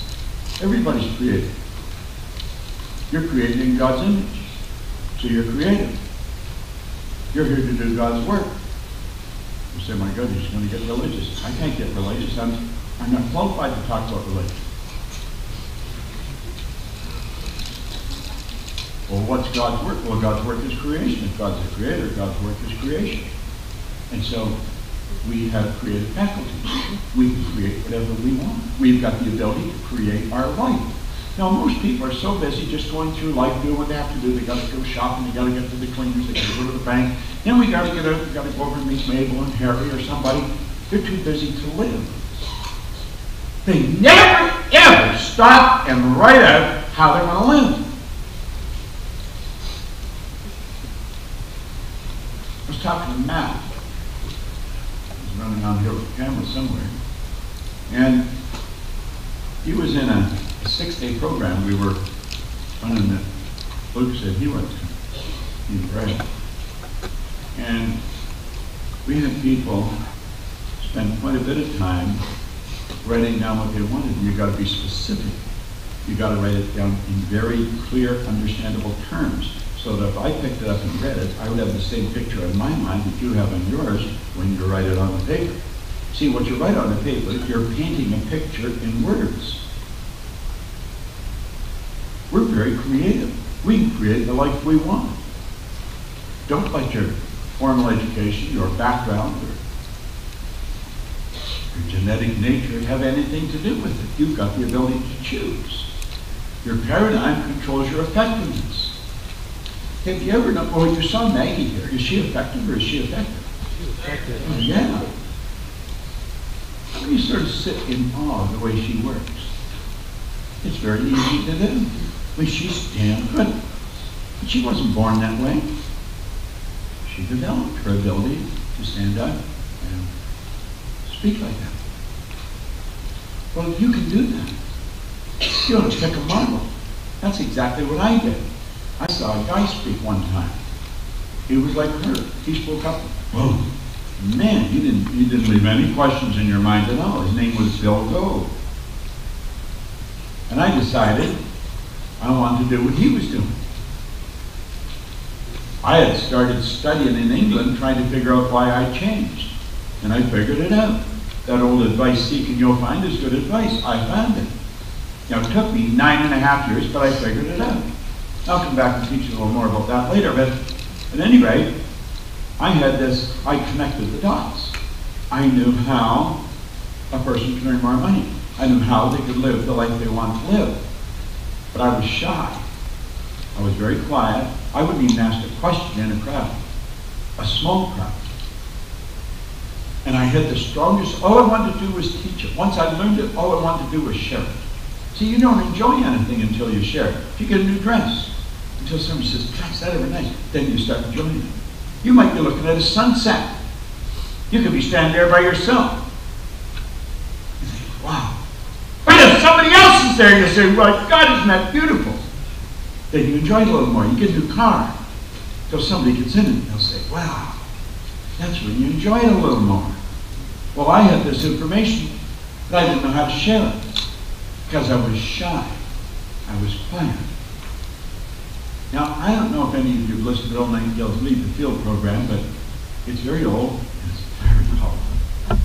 Everybody's creative. You're created in God's image. So you're creative. You're here to do God's work. You say, my God, you're going to get religious. I can't get religious. I'm not qualified to talk about religion. Well, what's God's work? Well, God's work is creation. If God's the creator, God's work is creation. And so we have creative faculties. We can create whatever we want. We've got the ability to create our life. Now, most people are so busy just going through life, doing what they have to do. They got to go shopping. They got to get to the cleaners. They got to go to the bank. Then we got to get out. We got to go over and meet Mabel and Harry or somebody. They're too busy to live. They never ever stop and write out how they're going to live. I was talking to Matt. He's running on here with a camera somewhere, and he was in a 6-day program we were running that Luke said he went to. He prayed. And we had people spend quite a bit of time writing down what they wanted. You got to be specific. You got to write it down in very clear, understandable terms. So that if I picked it up and read it, I would have the same picture in my mind that you have in yours when you write it on the paper. See, what you write on the paper, you're painting a picture in words. We're very creative. We can create the life we want. Don't let your formal education, your background, or your genetic nature have anything to do with it. You've got the ability to choose. Your paradigm controls your effectiveness. Have you ever known, oh, you saw Maggie here. Is she effective or is she effective? She's effective. Oh, yeah. How do you sort of sit in awe of the way she works? It's very easy to do. I mean, she's damn good. But she wasn't born that way. She developed her ability to stand up and speak like that. Well, you can do that. You don't pick a model. That's exactly what I did. I saw a guy speak one time. He was like her. He spoke up. Whoa. Man, you didn't leave any questions in your mind at all. His name was Bill Gold. And I decided I wanted to do what he was doing. I had started studying in England trying to figure out why I changed. And I figured it out. That old advice, seek and you'll find, is good advice. I found it. Now, it took me 9.5 years, but I figured it out. I'll come back and teach you a little more about that later. But at any rate, I connected the dots. I knew how a person can earn more money. I knew how they could live the life they want to live. But I was shy. I was very quiet. I wouldn't even ask a question in a crowd, a small crowd. And I had the strongest, all I wanted to do was teach it. Once I learned it, all I wanted to do was share it. See, you don't enjoy anything until you share it. If you get a new dress, until somebody says, gosh, that ever nice, then you start enjoying it. You might be looking at a sunset. You could be standing there by yourself. You think, wow. But if somebody else is there, you say, well, God, isn't that beautiful? Then you enjoy it a little more. You get a new car. Until somebody gets in it, and they'll say, wow, that's when you enjoy it a little more. Well, I had this information, but I didn't know how to share it. Because I was shy. I was quiet. Now, I don't know if any of you have listened to Old Nightingale's Lead the Field program, but it's very old and it's very powerful.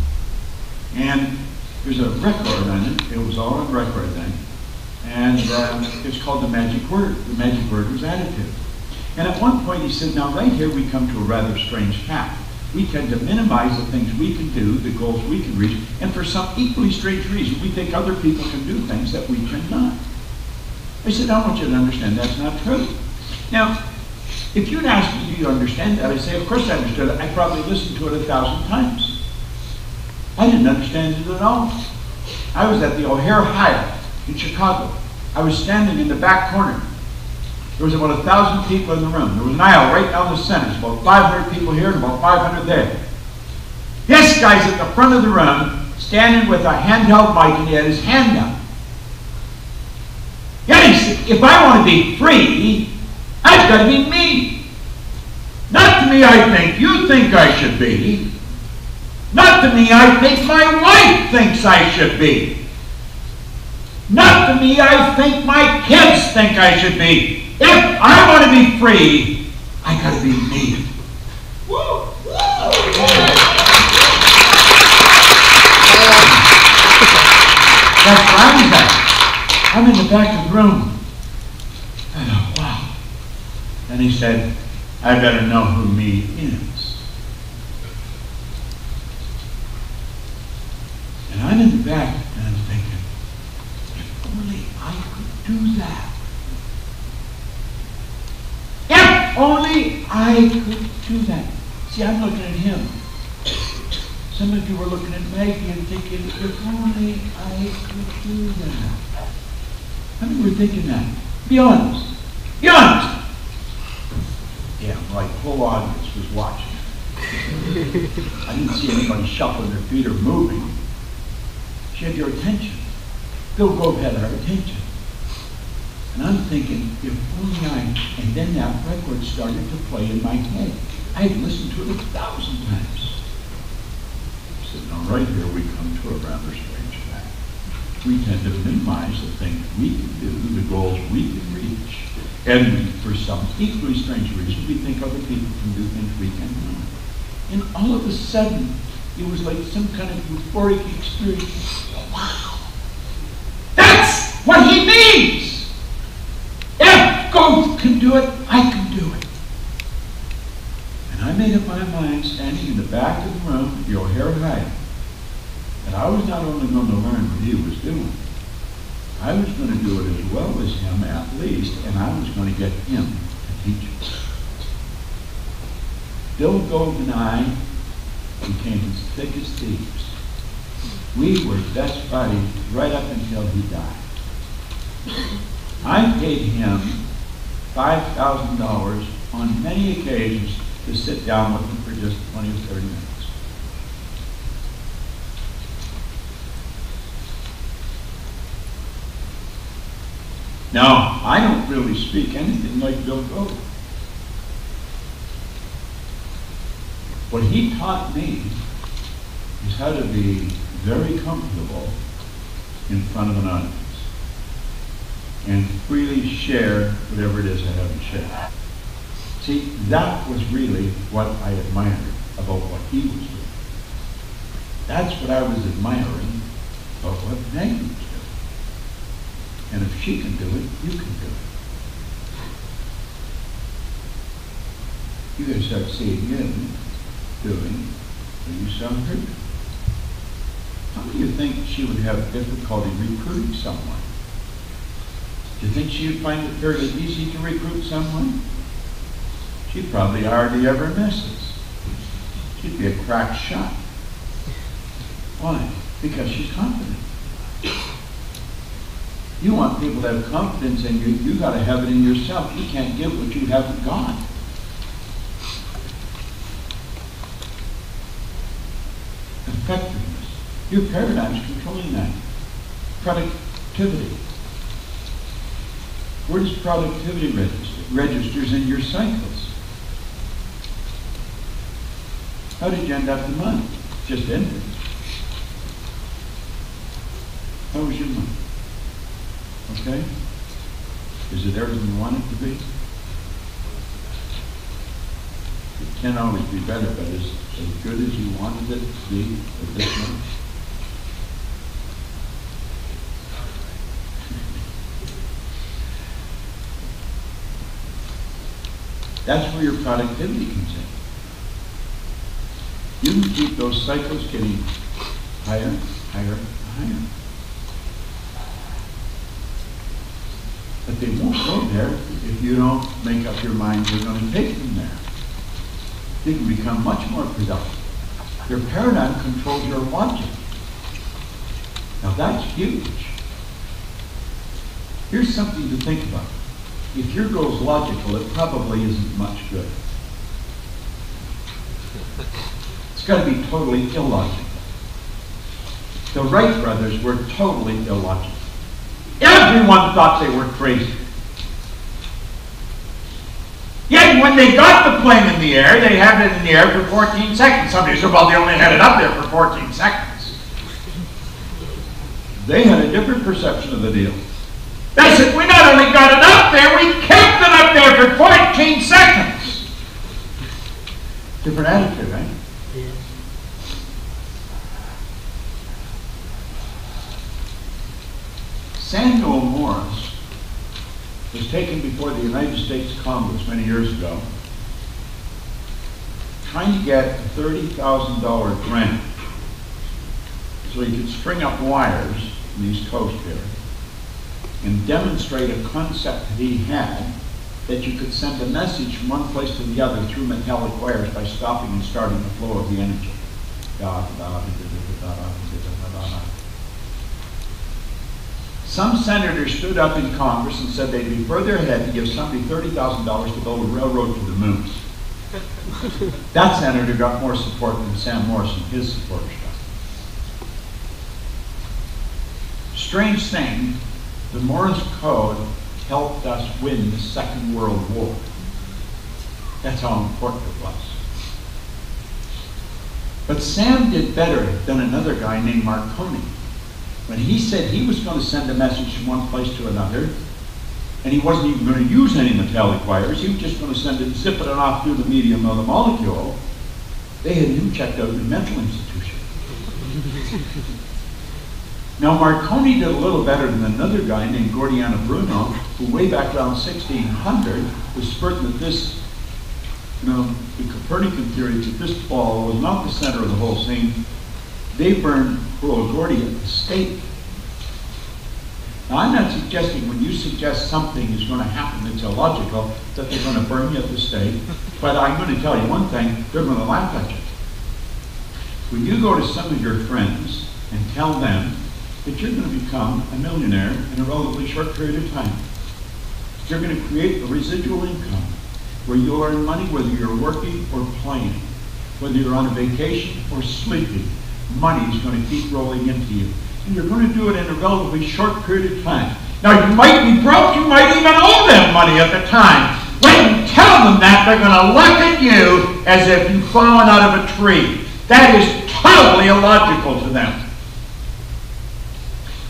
And there's a record on it. It was all on record then. And it's called the magic word. The magic word was attitude. And at one point he said, now right here we come to a rather strange fact. We tend to minimize the things we can do, the goals we can reach, and for some equally strange reason, we think other people can do things that we cannot. I said, I want you to understand that's not true. Now, if you'd asked me, do you understand that? I say, of course I understood it. I probably listened to it 1,000 times. I didn't understand it at all. I was at the O'Hare Hyatt in Chicago. I was standing in the back corner. There was about 1,000 people in the room. There was an aisle right down the center. There's about 500 people here and about 500 there. This guy's at the front of the room, standing with a handheld mic, and he had his hand up. Yeah, he said, if I want to be free, I've got to be me. Not to me I think you think I should be. Not to me I think my wife thinks I should be. Not to me I think my kids think I should be. If I want to be free, I got to be me. Woo! That's where I was at. I'm in the back of the room. I thought, wow. And he said, I better know who me is. And I'm in the back, and I'm thinking, if only I could do that. If only I could do that. See, I'm looking at him. Some of you were looking at Maggie and thinking, if only I could do that. How many were thinking that? Be honest. Be honest. Yeah, right. The whole audience was watching. I didn't see anybody shuffling their feet or moving. She had your attention. Bill Grove had our attention. And I'm thinking, if only I, and then that record started to play in my head. I had listened to it 1,000 times. I said, now right here we come to a rather strange fact. We tend to minimize the things we can do, the goals we can reach. And for some equally strange reason, we think other people can do things we cannot. And all of a sudden, it was like some kind of euphoric experience. Wow! That's what he means! If God can do it, I can do it. And I made up my mind, standing in the back of the room at the O'Hare Hyatt, that I was not only going to learn what he was doing, I was going to do it as well as him at least, and I was going to get him to teach us. Bill Gove and I became as thick as thieves. We were best buddies right up until he died. I paid him $5,000 on many occasions to sit down with him for just 20 or 30 minutes. Now, I don't really speak anything like Bill Gove. What he taught me is how to be very comfortable in front of an audience and freely share whatever it is I have to share. See, that was really what I admired about what he was doing. That's what I was admiring about what Maggie was doing. And if she can do it, you can do it. You got to start seeing him doing what you saw her do. How do you think she would have difficulty recruiting someone? Do you think she would find it fairly easy to recruit someone? She probably hardly ever misses. She'd be a crack shot. Why? Because she's confident. You want people to have confidence in you, you got to have it in yourself. You can't give what you haven't got. Effectiveness. Your paradigm's controlling that. Productivity. Where does productivity register? It registers in your cycles. How did you end up the month? Just ended. How was your month? Okay? Is it everything you want it to be? It can always be better, but is as good as you wanted it to be at this moment? That's where your productivity comes in. You can keep those cycles getting higher, higher, higher. But they won't go there if you don't make up your mind you're going to take them there. You can become much more productive. Your paradigm controls your logic. Now that's huge. Here's something to think about. If your goal's logical, it probably isn't much good. It's got to be totally illogical. The Wright brothers were totally illogical. Everyone thought they were crazy. Yet when they got the plane in the air, they had it in the air for 14 seconds. Somebody said, well, they only had it up there for 14 seconds. They had a different perception of the deal. They said, we not only got it up there, we kept it up there for 14 seconds. Different attitude, right? Yeah. Samuel Morse was taken before the United States Congress many years ago, trying to get a $30,000 grant so he could string up wires in the East Coast here and demonstrate a concept that he had that you could send a message from one place to the other through metallic wires by stopping and starting the flow of the energy. Some senators stood up in Congress and said they'd be further ahead to give somebody $30,000 to build a railroad to the moon. That senator got more support than Sam Morse and his supporters got. Strange thing, the Morse Code helped us win the Second World War. That's how important it was. But Sam did better than another guy named Marconi. When he said he was going to send a message from one place to another, and he wasn't even going to use any metallic wires, he was just going to send it, zip it off through the medium of the molecule, they had him checked out in a mental institution. Now Marconi did a little better than another guy named Gordiano Bruno, who way back around 1600 was certain that this, the Copernican theory that this ball was not the center of the whole scene. They burned Gordy at the stake. Now I'm not suggesting when you suggest something is going to happen that's illogical that they're going to burn you at the stake, but I'm going to tell you one thing, they're going to laugh at you. When you go to some of your friends and tell them that you're going to become a millionaire in a relatively short period of time, you're going to create a residual income where you'll earn money whether you're working or playing, whether you're on a vacation or sleeping. Money is going to keep rolling into you. And you're going to do it in a relatively short period of time. Now, you might be broke, you might even owe them money at the time. When you tell them that, they're going to look at you as if you've fallen out of a tree. That is totally illogical to them.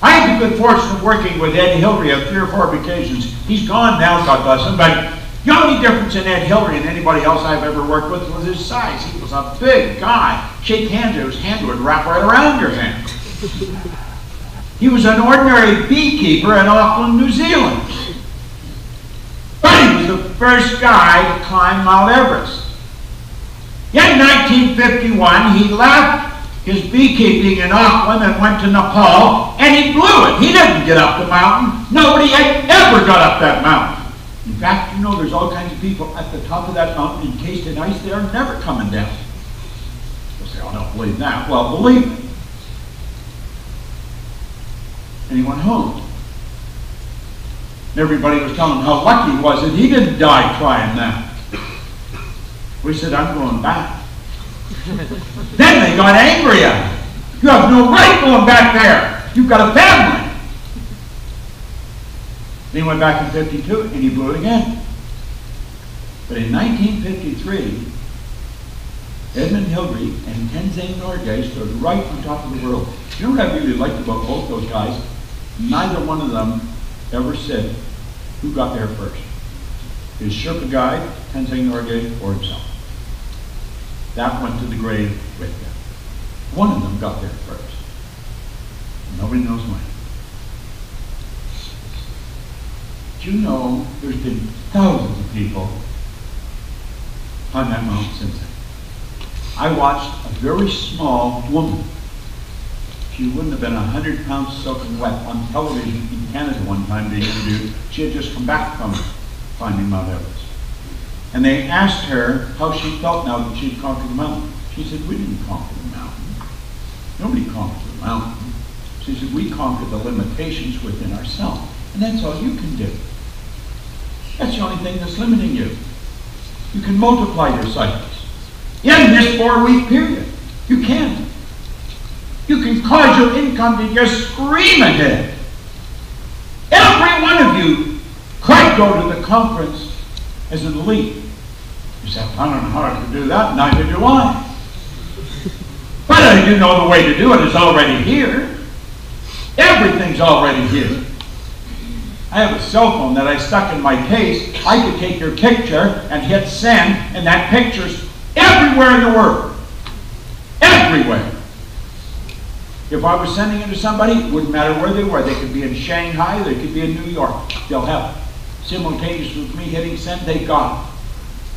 I had the good fortune of working with Ed Hillary on 3 or 4 occasions. He's gone now, God bless him, but the only difference in Ed Hillary and anybody else I've ever worked with was his size. He was a big guy. Shake hands, his hand would wrap right around your hand. He was an ordinary beekeeper in Auckland, New Zealand. But he was the first guy to climb Mount Everest. In 1951, he left his beekeeping in Auckland and went to Nepal, and he blew it. He didn't get up the mountain. Nobody had ever got up that mountain. In fact, there's all kinds of people at the top of that mountain encased in ice. They are never coming down. You'll say, oh, I don't believe that. Well, believe me. And he went home. And everybody was telling him how lucky he was that he didn't die trying that. We said, I'm going back. Then they got angry at him. You have no right going back there. You've got a family. Then he went back in 52 and he blew it again. But in 1953, Edmund Hillary and Tenzing Norgay stood right on top of the world. You know what I really liked about both those guys? Neither one of them ever said who got there first. His Sherpa guide, Tenzing Norgay, or himself. That went to the grave with them. One of them got there first. Nobody knows when. Do you know there's been thousands of people on that mountain since then. I watched a very small woman. She wouldn't have been 100 pounds soaking wet on television in Canada one time being interviewed. She had just come back from climbing Mount Everest. And they asked her how she felt now that she'd conquered the mountain. She said, we didn't conquer the mountain. Nobody conquered the mountain. She said, we conquered the limitations within ourselves. And that's all you can do. That's the only thing that's limiting you. You can multiply your cycles. In this 4-week period, you can. You can cause your income to just scream ahead. Every one of you could go to the conference as an elite. You say, I don't know how to do that, neither do I. But I do know the way to do it is already here. Everything's already here. I have a cell phone that I stuck in my case. I could take your picture and hit send, and that picture's everywhere in the world. Everywhere. If I was sending it to somebody, it wouldn't matter where they were. They could be in Shanghai, they could be in New York. They'll have it. Simultaneous with me hitting send, they got it.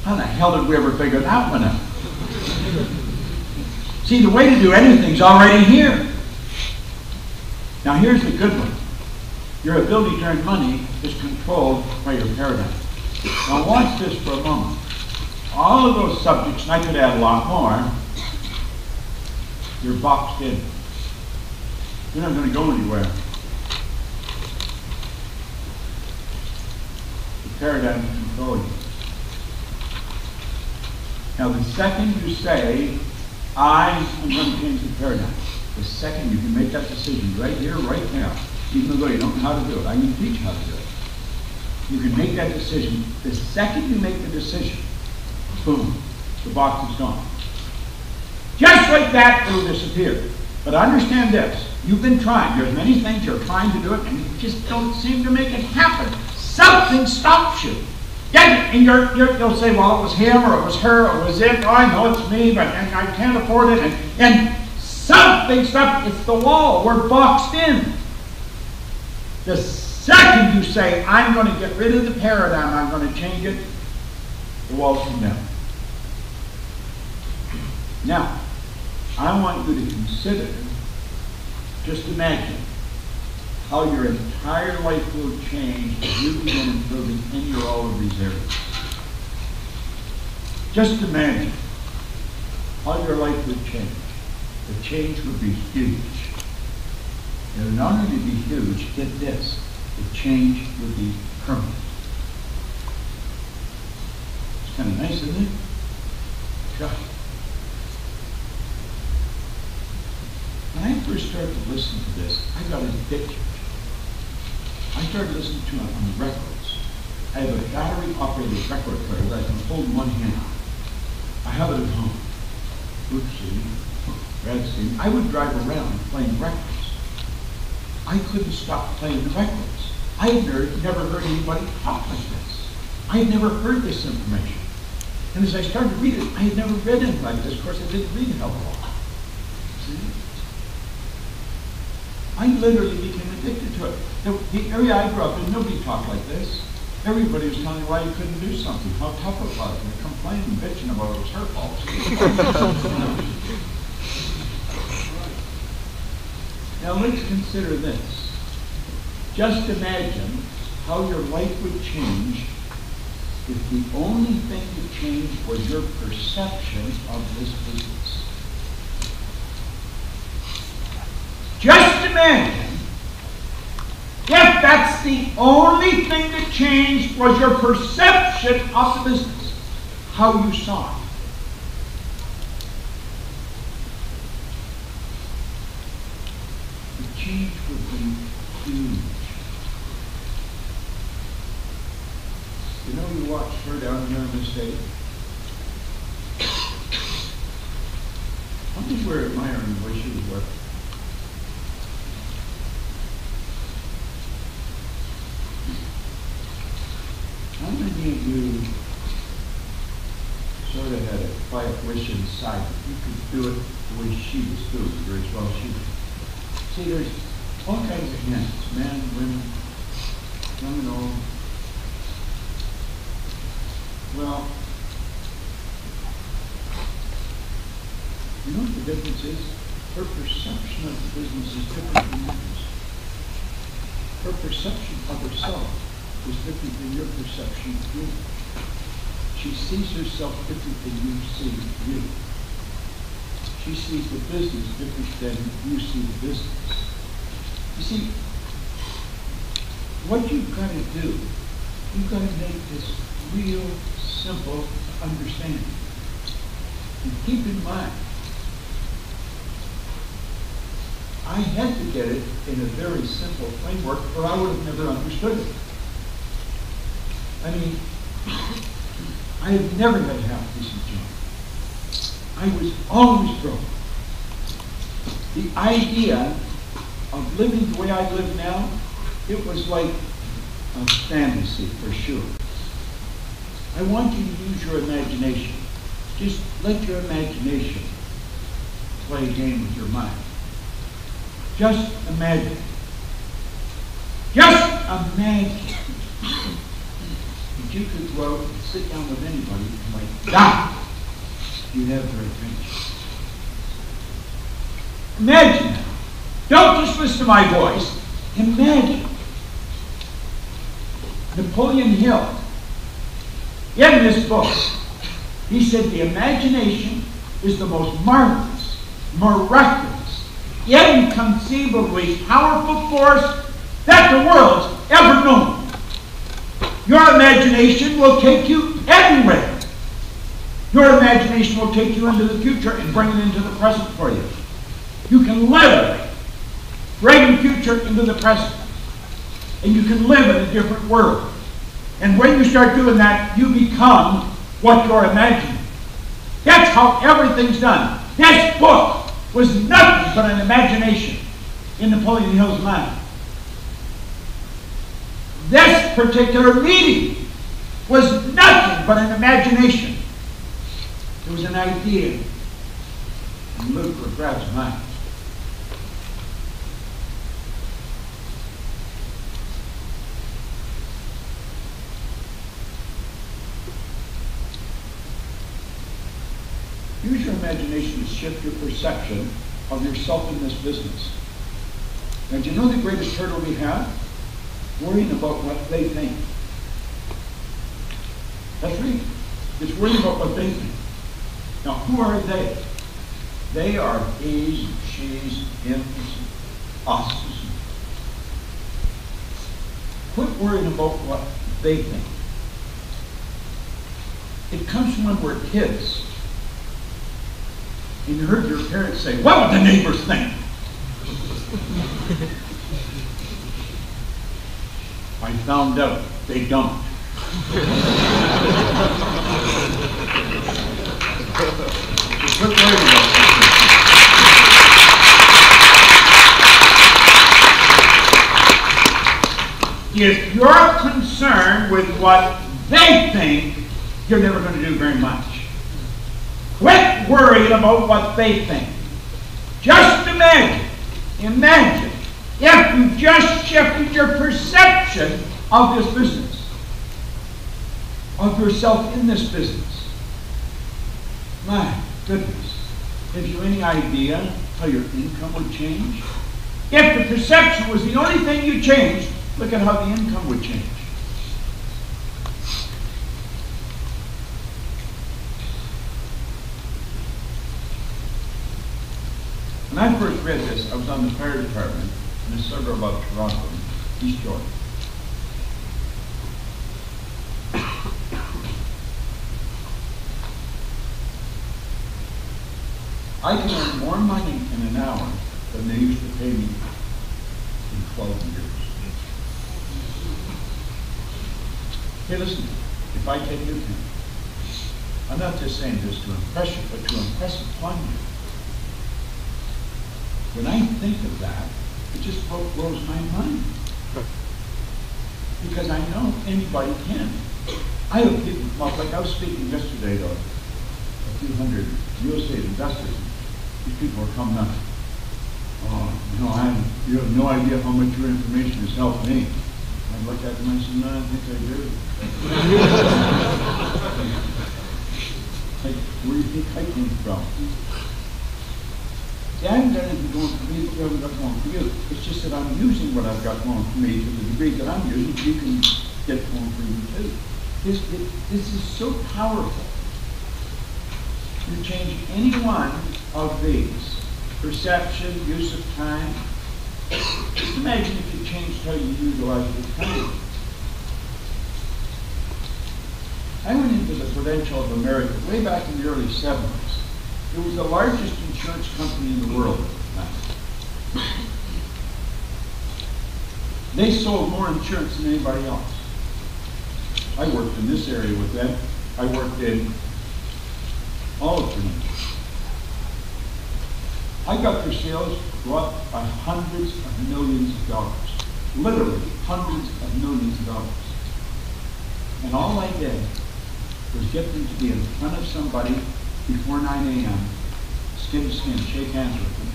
How the hell did we ever figure that one out? See, the way to do anything's already here. Now here's the good one. Your ability to earn money is controlled by your paradigm. Now watch this for a moment. All of those subjects, and I could add a lot more, you're boxed in. You're not going to go anywhere. The paradigm is controlling you. Now the second you say, I am going to change the paradigm, the second you can make that decision right here, right now, even though you don't know how to do it. I'm going to teach you how to do it. You can make that decision. The second you make the decision, boom, the box is gone. Just like that, it will disappear. But understand this. You've been trying. There's many things you're trying to do it, and you just don't seem to make it happen. Something stops you. Yeah, and you'll say, well, it was him, or it was her, or it was it. Oh, I know it's me, but I can't afford it. And something stops. It's the wall. We're boxed in. The second you say, I'm going to get rid of the paradigm, I'm going to change it, the walls come down. Now, I want you to consider, just imagine, how your entire life will change if you begin improving in all of these areas. Just imagine how your life would change. The change would be huge. It would not only be huge, get this, the change would be permanent. It's kind of nice, isn't it? God. When I first started to listen to this, I got addicted. I started listening to it on the records. I have a battery-operated record player that I can hold in one hand. I have it at home. Oopsie, Radstein. I would drive around playing records. I couldn't stop playing the records. I had never heard anybody talk like this. I had never heard this information. And as I started to read it, I had never read anything like this. Of course, I didn't read it a lot. See? I literally became addicted to it. The area I grew up in, nobody talked like this. Everybody was telling me why you couldn't do something, how tough it was, and complaining and bitching about it was her fault. Now let's consider this. Just imagine how your life would change if the only thing that changed was your perception of this business. Just imagine if that's the only thing that changed was your perception of the business, how you saw it. The change would be huge. You know, you watched her down here on the stage. How many were admiring the way she was working? How many of you sort of had a quiet wish inside that you could do it the way she was doing it, or as well as she did? See, there's all kinds of hands, men, women, young and old. Well, You know what the difference is? Her perception of the business is different than yours. Her perception of herself is different than your perception of you. She sees herself different than you see you. She sees the business different than you see the business. You see, what you've got to do, you've got to make this real simple to understand. And keep in mind, I had to get it in a very simple framework, or I would have never understood it. I mean, I have never had a half-decent job. I was always broke. The idea of living the way I live now, it was like a fantasy for sure. I want you to use your imagination. Just let your imagination play a game with your mind. Just imagine. Just imagine that you could go out and sit down with anybody and like, die. You'd have their attention. Imagine that. Don't just listen to my voice. Imagine. Napoleon Hill, in this book, he said the imagination is the most marvelous, miraculous, inconceivably powerful force that the world's ever known. Your imagination will take you anywhere. Your imagination will take you into the future and bring it into the present for you. You can literally bring the future into the present. And you can live in a different world. And when you start doing that, you become what you're imagining. That's how everything's done. This book was nothing but an imagination in Napoleon Hill's mind. This particular meeting was nothing but an imagination. It was an idea. And Luke grabs mine. Use your imagination to shift your perception of yourself in this business. And do you know the greatest hurdle we have? Worrying about what they think. That's right. It's worrying about what they think. Now, who are they? They are he's, she's, hims, us. Quit worrying about what they think. It comes from when we're kids. And you heard your parents say, what would the neighbors think? I found out they don't. Just quit worrying about something. If you're concerned with what they think, you're never going to do very much. Quit worrying about what they think. Just imagine if you just shifted your perception of this business, of yourself in this business. My goodness. Have you any idea how your income would change? If the perception was the only thing you changed, look at how the income would change. When I first read this, I was on the fire department in a suburb of Toronto, East York. I can earn more money in an hour than they used to pay me in 12 years. Hey, listen, if I take you, I'm not just saying this to impress you, but to impress upon you. When I think of that, it just blows my mind. Because I know anybody can. I have people come up, like I was speaking yesterday to a few hundred real estate investors. These people are coming up. Oh, you have no idea how much your information has helped me. I looked at them and I said, no, I think I do. Like, where do you think I came from? You haven't got anything going for me that you haven't got going for you. It's just that I'm using what I've got going for me to the degree that I'm using, you can get going for you too. This is so powerful. You change any one of these, perception, use of time. Just imagine if you changed how you utilize your time. I went into the Prudential of America way back in the early 70s. It was the largest insurance company in the world at the time. They sold more insurance than anybody else. I worked in this area with them. I worked in all of Prudential. I got their sales go up by hundreds of millions of dollars. Literally hundreds of millions of dollars. And all I did was get them to be in front of somebody before 9 a.m., skin to skin, shake hands with them,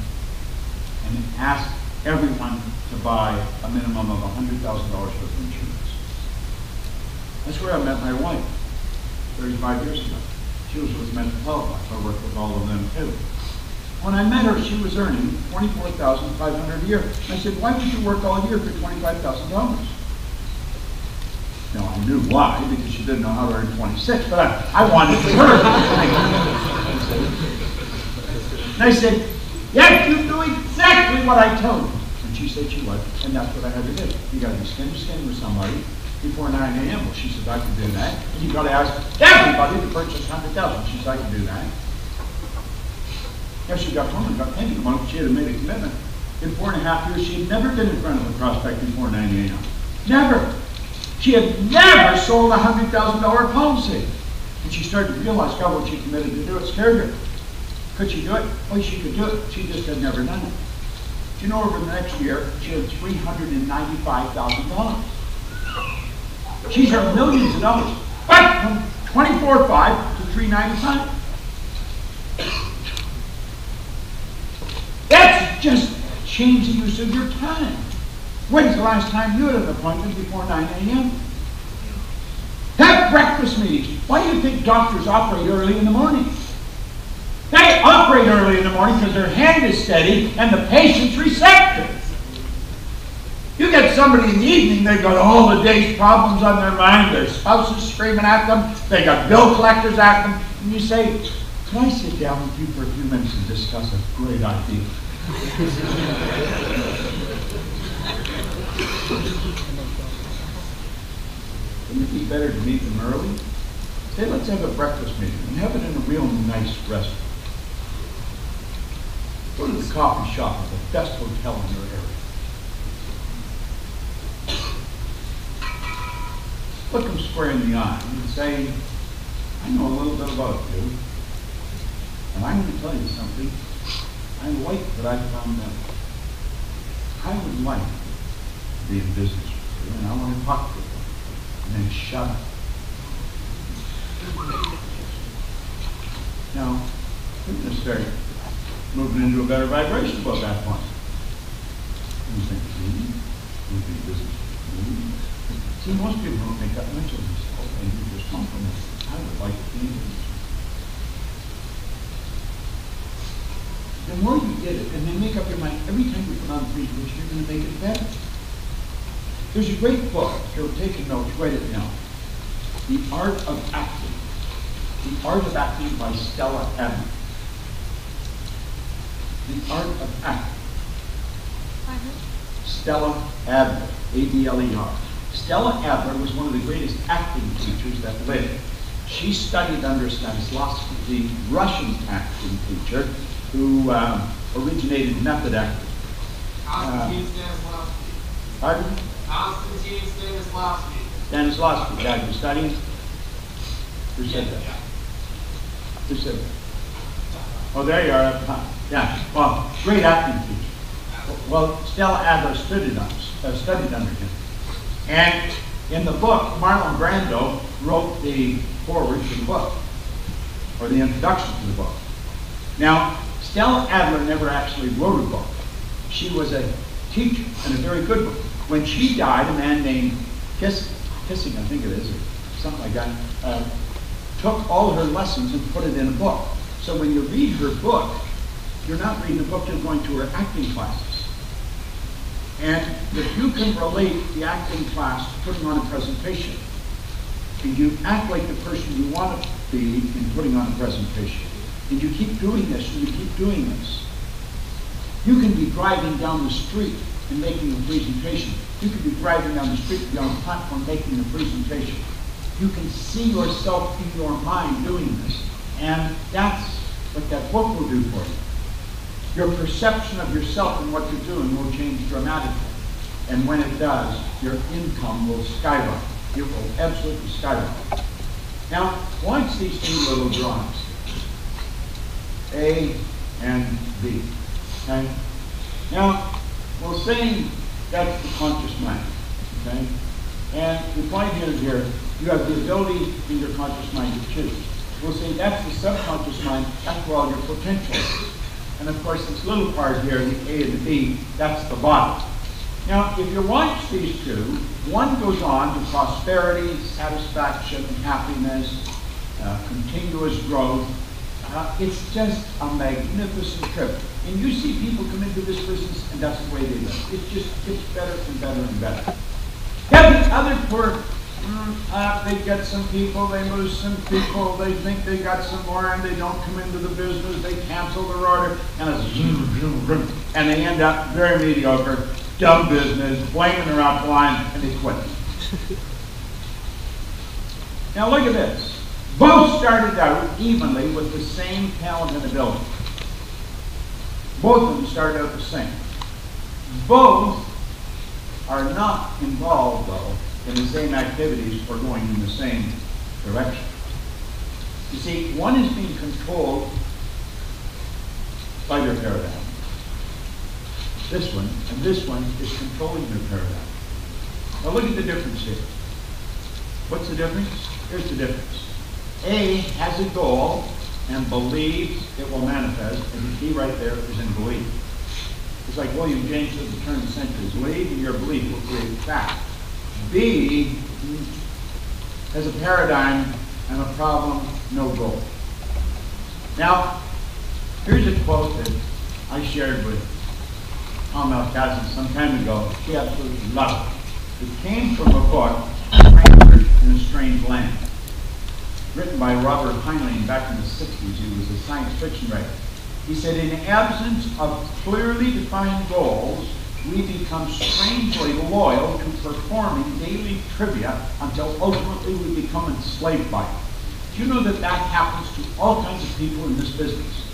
and ask everyone to buy a minimum of $100,000 worth of insurance. That's where I met my wife 35 years ago. She was with mental health. I worked with all of them too. When I met her, she was earning $24,500 a year. I said, why would you work all year for $25,000? Now, I knew why, because she didn't know how to earn 26, but I wanted her. And I said, yes, you do exactly what I told you. And she said she would, and that's what I had to do. You got to be skin to skin with somebody before 9 a.m. Well, she said, I can do that. And you got to ask everybody to purchase $100,000. She said, I can do that. Yeah, she got home and got paid the month. She had made a commitment. In 4.5 years, she had never been in front of a prospect before 9 a.m. Never. She had never sold a $100,000 policy. And she started to realize, God, what she committed to do, it scared her. Could she do it? Oh, she could do it. She just had never done it. You know, over the next year, she had $395,000. She's earned millions of dollars. But from $24,500 to $395,000. That's just change the use of your time. When's the last time you had an appointment before 9 a.m.? Have breakfast meetings. Why do you think doctors operate early in the morning? They operate early in the morning because their hand is steady and the patient's receptive. You get somebody in the evening, they've got all the day's problems on their mind, their spouse is screaming at them, they got bill collectors at them, and you say, can I sit down with you for a few minutes and discuss a great idea? Wouldn't it be better to meet them early? Say, let's have a breakfast meeting and have it in a real nice restaurant. Go to the coffee shop at the best hotel in your area. Look them square in the eye and say, I know a little bit about you, and I'm going to tell you something. I like what I found out. I would like to be in business with you, and I want to talk to you. And then shut up. Now, we're going to start moving into a better vibration about that point. You think, you think business with me? See, most people don't make that much of themselves, and you just compliment them. I would like to be in business. The more you get it, and then make up your mind, every time you put on three words, you're going to make it better. There's a great book, if you're taking notes, write it down. The Art of Acting. The Art of Acting by Stella Adler. The Art of Acting. Stella Adler, A-D-L-E-R. Stella Adler was one of the greatest acting teachers that lived. She studied under Stanislavski, the Russian acting teacher who originated method acting. Constantine Stanislavski. Pardon? Constantine Stanislavski. Stanislavski, yeah, you studying? Who said that? Who said that? Oh, there you are up top. Yeah, well, great acting teacher. Well, Stella Adler studied under him. And in the book, Marlon Brando wrote the foreword to the book, or the introduction to the book. Now, Stella Adler never actually wrote a book. She was a teacher, and a very good one. When she died, a man named Kissing, I think it is, or something like that, took all her lessons and put it in a book. So when you read her book, You're not reading a book, you're going to her acting classes. And if you can relate the acting class to putting on a presentation, and you act like the person you want to be in putting on a presentation, and you keep doing this, and you keep doing this, you can be driving down the street and making a presentation. You can be driving down the street and be on a platform making a presentation. You can see yourself in your mind doing this. And that's what that book will do for you. Your perception of yourself and what you're doing will change dramatically. And when it does, your income will skyrocket. It will absolutely skyrocket. Now, watch these two little drawings. A and B. Okay? Now, we're saying that's the conscious mind. Okay? And the point is here, you have the ability in your conscious mind to choose. We'll say that's the subconscious mind, that's where all your potential is. And of course, this little part here, the A and the B, that's the body. Now, if you watch these two, one goes on to prosperity, satisfaction, happiness, continuous growth. It's just a magnificent trip. And you see people come into this business, and that's the way they live. It just gets better and better and better. Yeah, the other poor, they get some people, they lose some people, they think they got some more, and they don't come into the business, they cancel their order, and and they end up very mediocre, dumb business, blaming their upline, and they quit. Now look at this. Both started out evenly with the same talent and ability. Both of them started out the same. Both are not involved, though, in the same activities or going in the same direction. You see, one is being controlled by their paradigm. This one, and this one is controlling their paradigm. Now look at the difference here. What's the difference? Here's the difference. A has a goal and believes it will manifest, and the key right there is in belief. It's like William James said at the turn of the century, believe in your belief will create fact. B has a paradigm and a problem, no goal. Now, here's a quote that I shared with Tom Alcazar some time ago. She absolutely loved it. It came from a book, Stranger in a Strange Land, written by Robert Heinlein back in the 60s. He was a science fiction writer. He said, in absence of clearly defined goals, we become strangely loyal to performing daily trivia until ultimately we become enslaved by it. Do you know that that happens to all kinds of people in this business?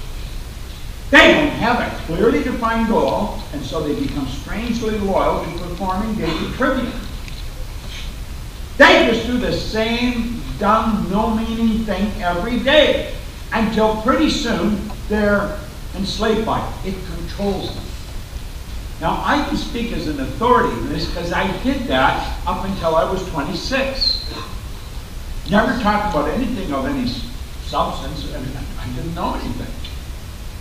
They don't have a clearly defined goal, and so they become strangely loyal to performing daily trivia. They just do the same dumb, no-meaning thing every day until pretty soon they're enslaved by it. It controls them. Now, I can speak as an authority in this because I did that up until I was 26. Never talked about anything of any substance. I didn't know anything.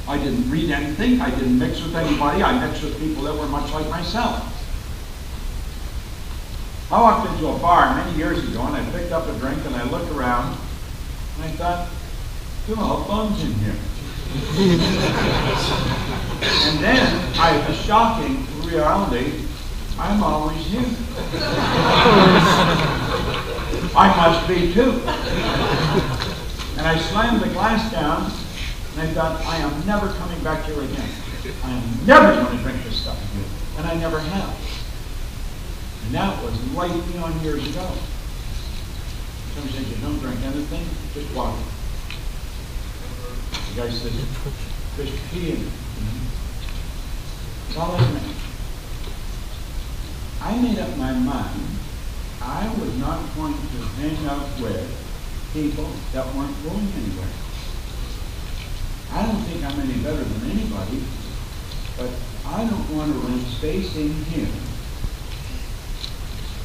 I didn't read anything. I didn't mix with anybody. I mixed with people that were much like myself. I walked into a bar many years ago and I picked up a drink and I looked around and I thought, there are all bums in here. And then I had the shocking reality, I'm always here. I must be too. And I slammed the glass down and I thought, I am never coming back here again. I am never going to drink this stuff again. And I never have. And that was right beyond years ago. Somebody says you don't drink anything, just water. The guy says, there's pee in it. That's all I meant. I made up my mind I was not going to hang out with people that weren't going anywhere. I don't think I'm any better than anybody, but I don't want to rent space in here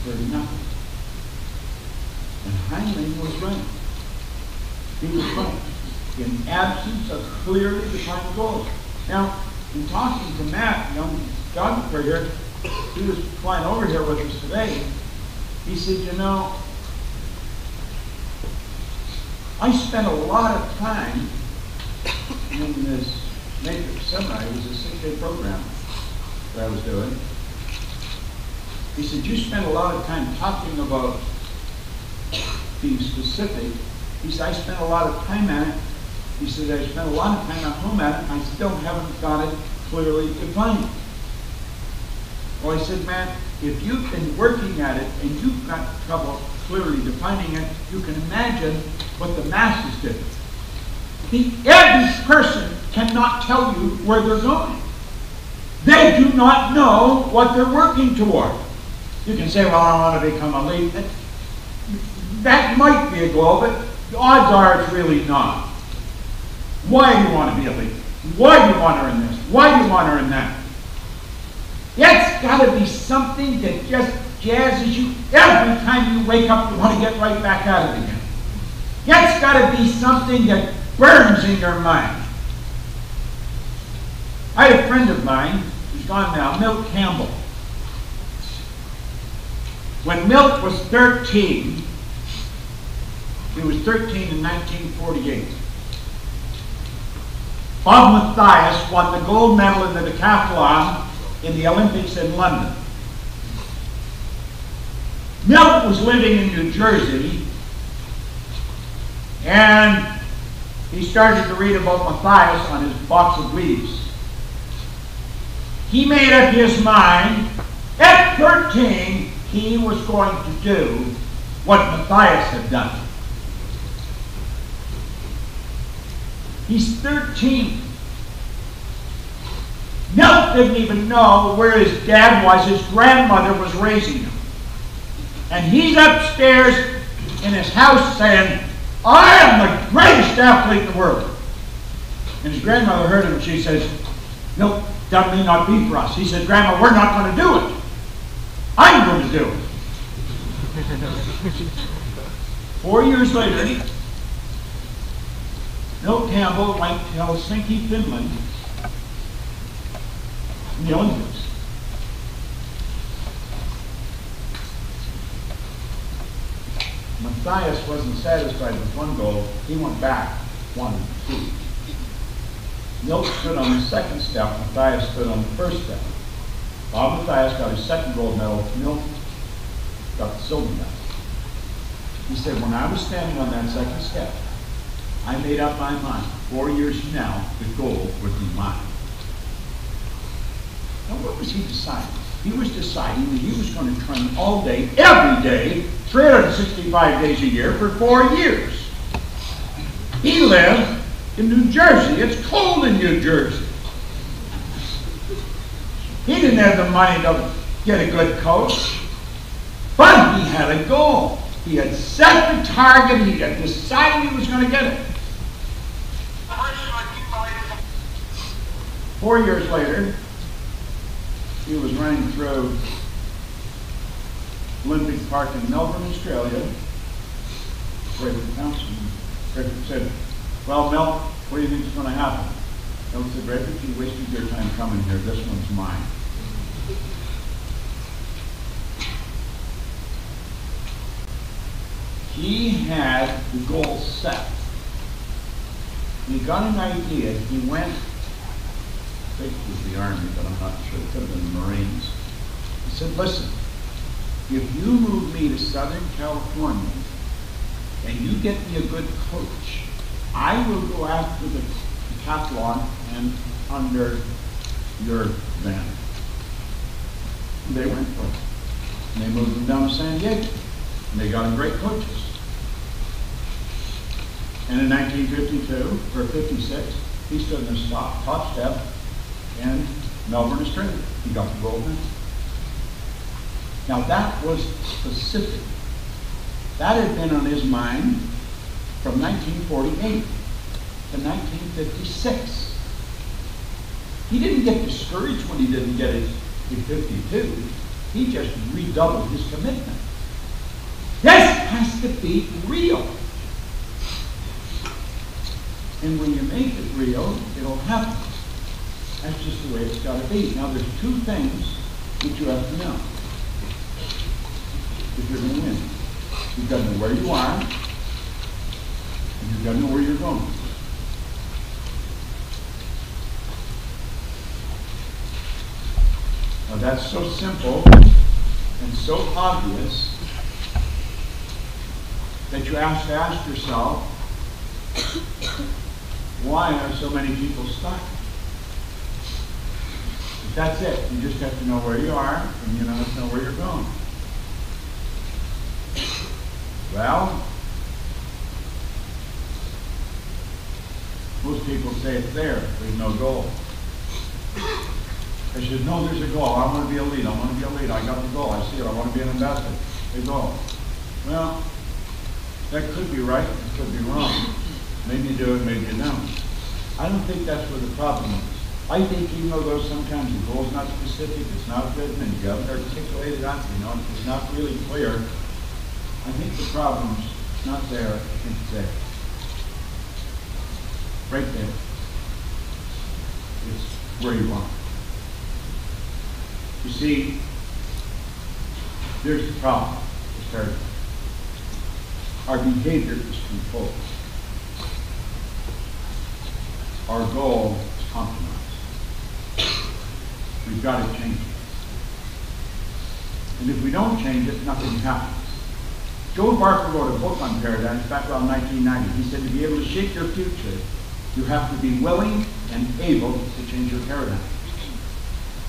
for nothing. And Heinlein was right. He was right. In absence of clearly defined goals. Now, in talking to Matt, young photographer here, he was flying over here with us today. He said, you know, I spent a lot of time in this make it seminar. It was a 6-day program that I was doing. He said, you spent a lot of time talking about being specific. He said, I spent a lot of time at it. He said, I spent a lot of time at home at it, and I still haven't got it clearly defined. Well, I said, man, if you've been working at it and you've got trouble clearly defining it, you can imagine what the masses did. Every person cannot tell you where they're going. They do not know what they're working toward. You can say, well, I want to become a leader. That might be a goal, but the odds are it's really not. Why do you want to be a leader? Why do you want to earn this? Why do you want to earn that? It's got to be something that just jazzes you. Every time you wake up, you want to get right back at it again. It's got to be something that burns in your mind. I had a friend of mine, who's gone now, Milt Campbell. When Milt was 13, he was 13 in 1948. Bob Mathias won the gold medal in the decathlon in the Olympics in London. Milt was living in New Jersey, and he started to read about Mathias on his box of leaves. He made up his mind, at 13, he was going to do what Mathias had done. He's 13. Milt didn't even know where his dad was. His grandmother was raising him. And he's upstairs in his house saying, I am the greatest athlete in the world. And his grandmother heard him and she says, no, that may not be for us. He said, Grandma, we're not going to do it. I'm going to do it. 4 years later, Milt Campbell went to Helsinki, Finland, in the Olympics. Mathias wasn't satisfied with one goal. He went back, wanted two. Milt stood on the second step. Mathias stood on the first step. Bob Mathias got his second gold medal. Milt got the silver medal. He said, when I was standing on that second step, I made up my mind. 4 years from now, the gold would be mine. Now, what was he deciding? He was deciding that he was going to train all day, every day, 365 days a year for 4 years. He lived in New Jersey. It's cold in New Jersey. He didn't have the money to get a good coach, but he had a goal. He had set the target. He had decided he was going to get it. 4 years later, he was running through Olympic Park in Melbourne, Australia. Rayford Thompson. Rayford said, well, Mel, what do you think is going to happen? Mel said, Rayford, you wasted your time coming here. This one's mine. He had the goal set. He got an idea. He went, I think it was the Army, but I'm not sure. It could have been the Marines. He said, listen, if you move me to Southern California and you get me a good coach, I will go after the decathlon and under your banner. And they went for it. And they moved him down to San Diego. And they got him great coaches. And in 1952, or 56, he stood in the top step in Melbourne, Australia. He got the gold medal. Now that was specific. That had been on his mind from 1948 to 1956. He didn't get discouraged when he didn't get it in 52. He just redoubled his commitment. This has to be real. And when you make it real, it'll happen. That's just the way it's got to be. Now there's two things that you have to know if you're going to win. You've got to know where you are, and you've got to know where you're going. Now that's so simple and so obvious that you have to ask yourself, why are so many people stuck? But that's it. You just have to know where you are, and you have to know where you're going. Well, most people say it's there. There's no goal. I said, no, there's a goal. I want to be a lead. I want to be a lead. I got the goal. I see it. I want to be an investor. A goal. Well, that could be right. It could be wrong. Maybe you do it, maybe you don't. I don't think that's where the problem is. I think even though sometimes the goal is not specific, it's not written, and you haven't articulated on, it's not really clear, I think the problem's not there. I think it's there. Right there. It's where you are. You see, there's the problem. It's paradigm. Our behavior is controlled. Our goal is compromised. We've got to change it. And if we don't change it, nothing happens. Joe Barker wrote a book on paradigms back around 1990. He said to be able to shape your future, you have to be willing and able to change your paradigm.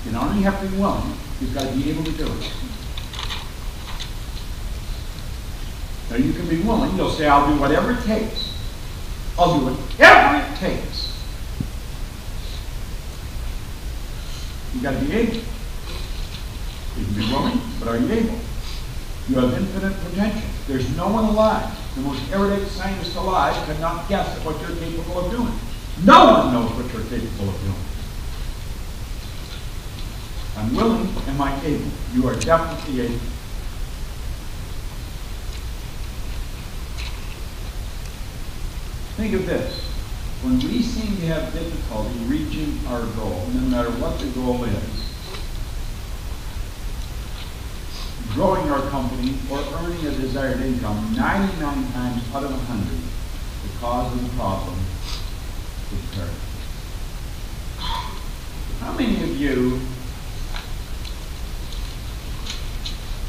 You not only have to be willing, you've got to be able to do it. Now you can be willing, you'll say, I'll do whatever it takes. I'll do whatever it takes. You've got to be able. You can be willing, but are you able? You have infinite potential. There's no one alive. The most erudite scientist alive cannot guess at what you're capable of doing. No one knows what you're capable of doing. I'm willing, am I able? You are definitely able. Think of this. When we seem to have difficulty reaching our goal, no matter what the goal is, growing our company or earning a desired income, 99 times out of 100, the cause of the problem is paradigm. How many of you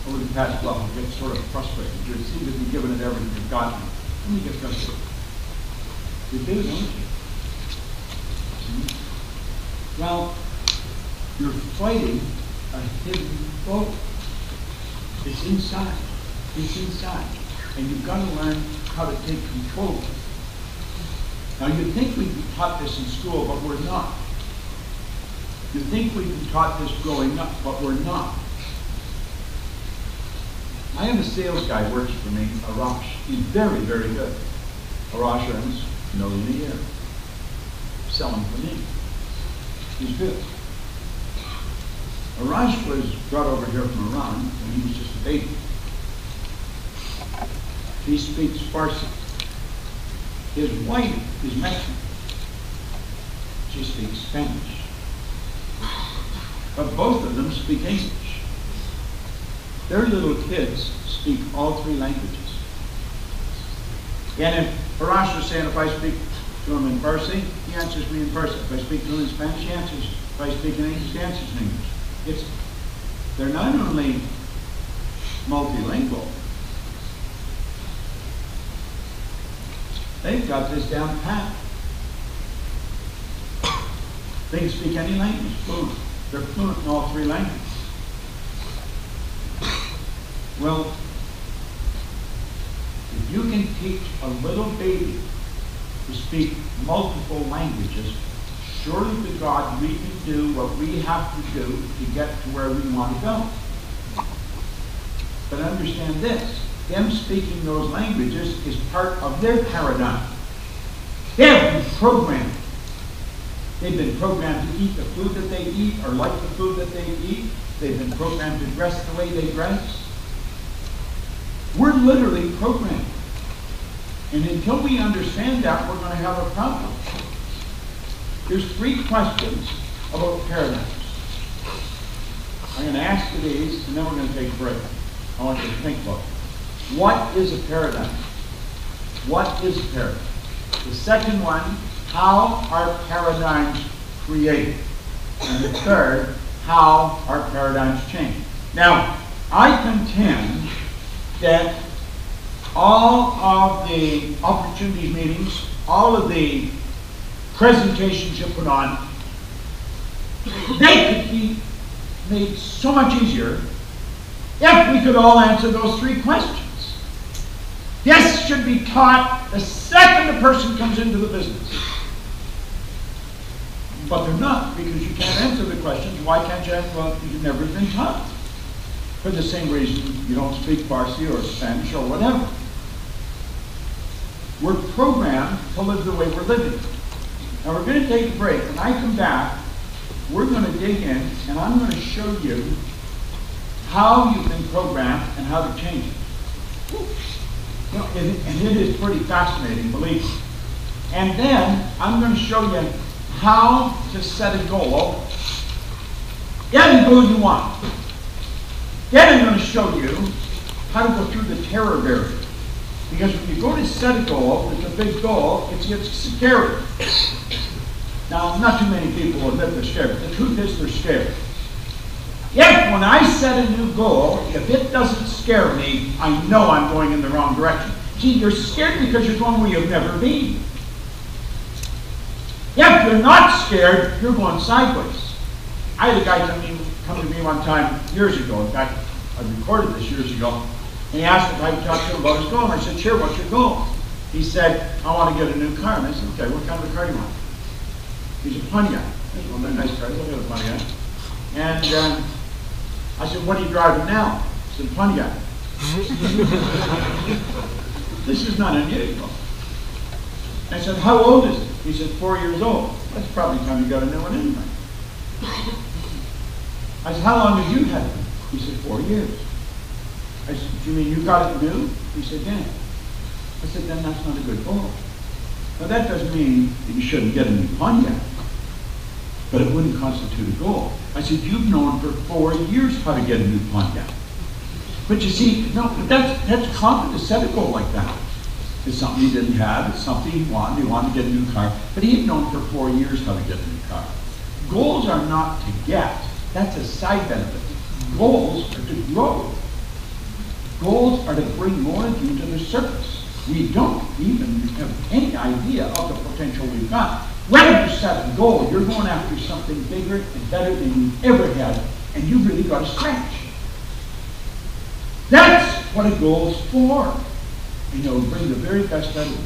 over the past level get sort of frustrated? You seem to be giving it everything you've got. How many get frustrated? You do, don't you? Well, you're fighting a hidden foe. It's inside. It's inside. And you've got to learn how to take control of it. Now, you'd think we'd be taught this in school, but we're not. You'd think we'd be taught this growing up, but we're not. I have a sales guy who works for me, Arash. He's very, very good. Arash earns $1 million a year. Selling for me. He's good. Arash was brought over here from Iran when he was just a baby. He speaks Farsi. His wife is Mexican. She speaks Spanish. But both of them speak English. Their little kids speak all 3 languages. And if Arash was saying, if I speak to him in Farsi, he answers me in Farsi. If I speak to him in Spanish, he answers. If I speak in English, he answers in English. They're not only multilingual, they've got this down pat. They can speak any language fluent. They're fluent in all 3 languages. Well, if you can teach a little baby to speak multiple languages, surely to God we can do what we have to do to get to where we want to go. But understand this, them speaking those languages is part of their paradigm. They have been programmed. They've been programmed to eat the food that they eat or like the food that they eat. They've been programmed to dress the way they dress. We're literally programmed. And until we understand that, we're going to have a problem. There's 3 questions about paradigms. I'm going to ask you these, and then we're going to take a break. I want you to think about it. What is a paradigm? What is a paradigm? The second one, how are paradigms created? And the third, how are paradigms change. Now, I contend that all of the opportunity meetings, all of the presentations you put on, they could be made so much easier if we could all answer those three questions. This should be taught the second a person comes into the business. But they're not, because you can't answer the questions. Why can't you answer? Well, you've never been taught. For the same reason you don't speak Farsi or Spanish or whatever. We're programmed to live the way we're living. Now we're going to take a break. When I come back, we're going to dig in, and I'm going to show you how you've been programmed and how to change it. You know, and it is pretty fascinating, believe me. And then I'm going to show you how to set a goal. Any goal you want. Then I'm going to show you how to go through the terror barrier. Because when you go to set a goal, it's a big goal, it's scary. Now, not too many people admit they're scared, but the truth is they're scared. If when I set a new goal, if it doesn't scare me, I know I'm going in the wrong direction. See, you're scared because you're going where you've never been. If you're not scared, you're going sideways. I had a guy come to me one time years ago. In fact, I recorded this years ago. And he asked if I could talk to him about his goal. And I said, sure, what's your goal? He said, I want to get a new car. And I said, okay, what kind of a car do you want? He's a Pontiac. I said, well, they're nice cars. I'll get a Pontiac. And I said, what are you driving now? He said, Pontiac. This is not unusual. I said, how old is it? He said, 4 years old. That's probably time you got a new one anyway. I said, how long have you had it? He said, 4 years. I said, do you mean you got it new? He said, yeah. I said, then that's not a good goal. Now that doesn't mean that you shouldn't get a new Pontiac, but it wouldn't constitute a goal. I said, you've known for 4 years how to get a new Pontiac. But you see, no, that's common to set a goal like that. It's something he didn't have, it's something he wanted to get a new car, but he had known for 4 years how to get a new car. Goals are not to get, that's a side benefit. Goals are to grow. Goals are to bring more of you to the surface. We don't even have any idea of the potential we've got. When you set a goal, you're going after something bigger and better than you've ever had, and you've really got to stretch. That's what a goal is for. You know, bring the very best out of you.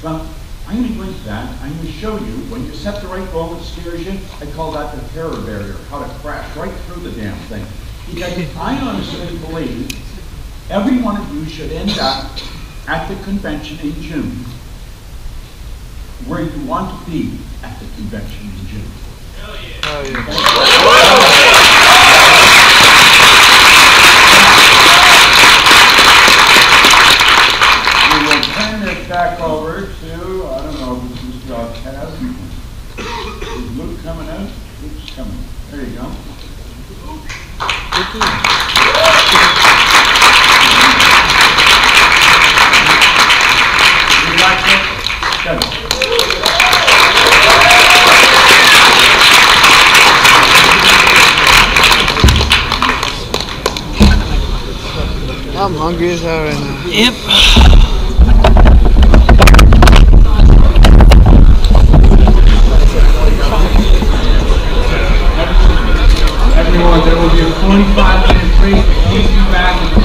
Well, I'm going to go into that. I'm going to show you, when you set the right goal that scares you, I call that the terror barrier, how to crash right through the damn thing. Because I honestly believe every one of you should end up at the convention in June where you want to be at the convention in June. Hell yeah. We will turn this back over to, I don't know if this is broadcast. Is Luke coming out? Luke's coming. There you go. I'm hungry as hell right now. Yep. Everyone, there will be a 45-minute break. Please be back.